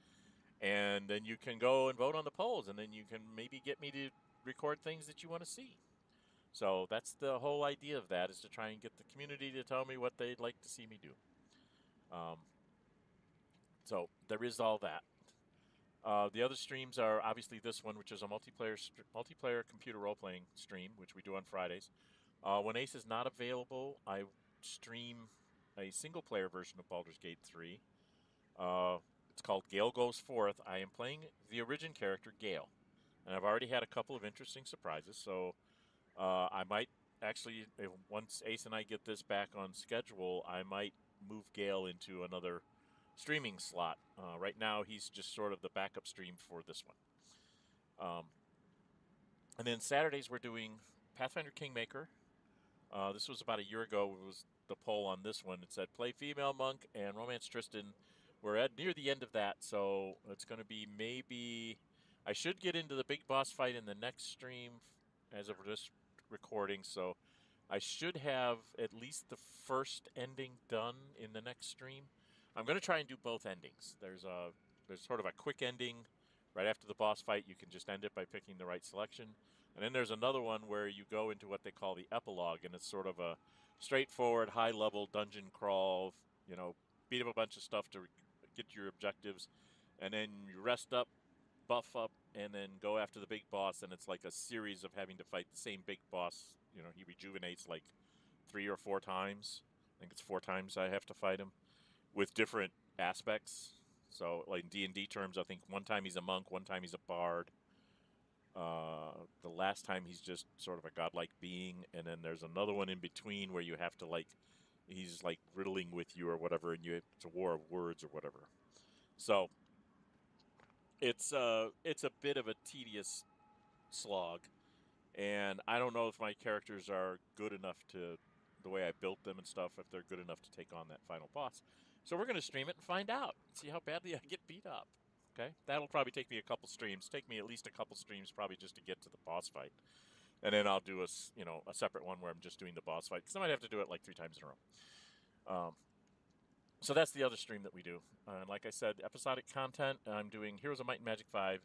Speaker 1: And then you can go and vote on the polls, and then you can maybe get me to record things that you want to see. So that's the whole idea of that, is to try and get the community to tell me what they'd like to see me do. So there is all that. The other streams are obviously this one, which is a multiplayer computer role-playing stream, which we do on Fridays. When Ace is not available, I stream a single-player version of Baldur's Gate 3. It's called Gale Goes Forth. I am playing the origin character, Gale. And I've already had a couple of interesting surprises, so I might actually, once Ace and I get this back on schedule, I might move Gale into another streaming slot. Right now, he's just sort of the backup stream for this one. And then Saturdays, we're doing Pathfinder Kingmaker. This was about a year ago. It was the poll on this one. It said, play female monk and romance Tristan. We're at near the end of that, so it's going to be maybe... I should get into the big boss fight in the next stream as of this recording, so I should have at least the first ending done in the next stream. I'm going to try and do both endings. There's sort of a quick ending right after the boss fight. You can just end it by picking the right selection. And then there's another one where you go into what they call the epilogue, and it's sort of a straightforward, high-level dungeon crawl, beat up a bunch of stuff to get your objectives, and then you rest up, buff up, and then go after the big boss, and it's like a series of having to fight the same big boss. He rejuvenates like 3 or 4 times. I think it's 4 times I have to fight him with different aspects. So, like in D&D terms, I think one time he's a monk, one time he's a bard. The last time he's just sort of a godlike being, and then there's another one in between where you have to like, he's like riddling with you or whatever, and it's a war of words or whatever. So it's a bit of a tedious slog, and I don't know if my characters are good enough to, the way I built them and stuff, if they're good enough to take on that final boss. So we're going to stream it and find out, see how badly I get beat up. Okay, that'll probably take me a couple streams. Take me at least a couple streams, probably just to get to the boss fight, and then I'll do a separate one where I'm just doing the boss fight, because I might have to do it like 3 times in a row. So that's the other stream that we do. And like I said, episodic content. I'm doing Heroes of Might and Magic 5,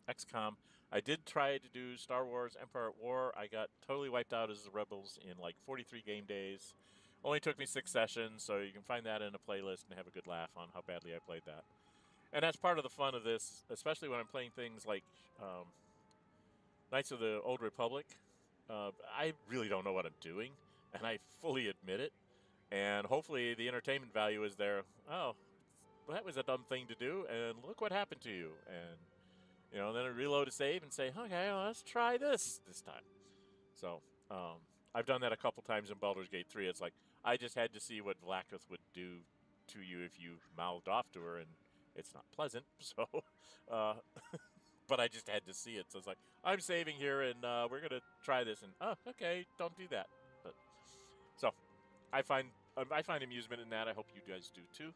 Speaker 1: XCOM. I did try to do Star Wars Empire at War. I got totally wiped out as the Rebels in like 43 game days. Only took me 6 sessions, so you can find that in a playlist and have a good laugh on how badly I played that. And that's part of the fun of this, especially when I'm playing things like Knights of the Old Republic. I really don't know what I'm doing, and I fully admit it. And hopefully the entertainment value is there. Oh, well, that was a dumb thing to do, and look what happened to you. And, then I reload a save and say, okay, well, let's try this time. So I've done that a couple times in Baldur's Gate 3. It's like, I just had to see what Vlaakith would do to you if you mouthed off to her, and it's not pleasant, so, but I just had to see it. So it's like, I'm saving here, and we're going to try this, and, oh, okay, don't do that. But so I find amusement in that. I hope you guys do, too.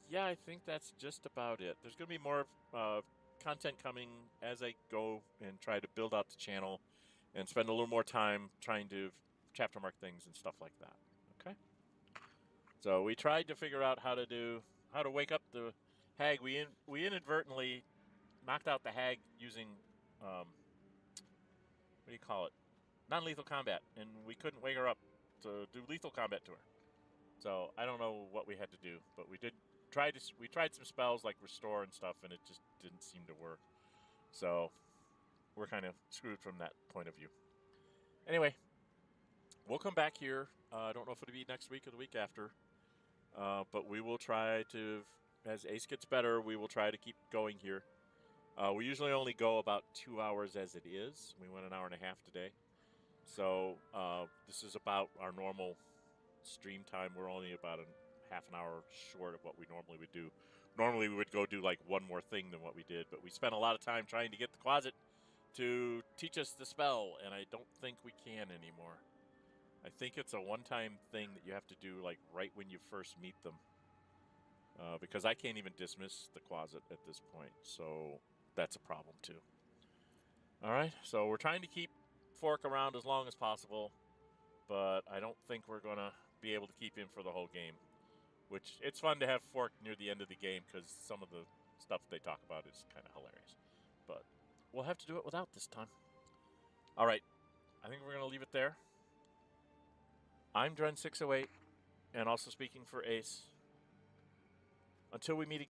Speaker 1: Yeah, I think that's just about it. There's going to be more content coming as I go and try to build out the channel and spend a little more time trying to chapter mark things and stuff like that. Okay? So we tried to figure out how to wake up the hag. We inadvertently knocked out the hag using what do you call it? Non-lethal combat, and we couldn't wake her up to do lethal combat to her. So I don't know what we had to do, but we tried some spells like restore and stuff, and it just didn't seem to work. So we're kind of screwed from that point of view. Anyway, we'll come back here. I don't know if it'll be next week or the week after. But we will try to, as Ace gets better, we will try to keep going here. We usually only go about 2 hours as it is. We went an hour and a half today. So this is about our normal stream time. We're only about half an hour short of what we normally would do. Normally we would go do like one more thing than what we did, but we spent a lot of time trying to get the closet to teach us the spell, and I don't think we can anymore. I think it's a one-time thing that you have to do like right when you first meet them. Because I can't even dismiss the closet at this point, so that's a problem too. Alright, so we're trying to keep Fork around as long as possible, but I don't think we're going to be able to keep him for the whole game. Which, it's fun to have Fork near the end of the game, because some of the stuff they talk about is kind of hilarious. But we'll have to do it without this time. Alright, I think we're going to leave it there. I'm Dren608, and also speaking for Ace. Until we meet again.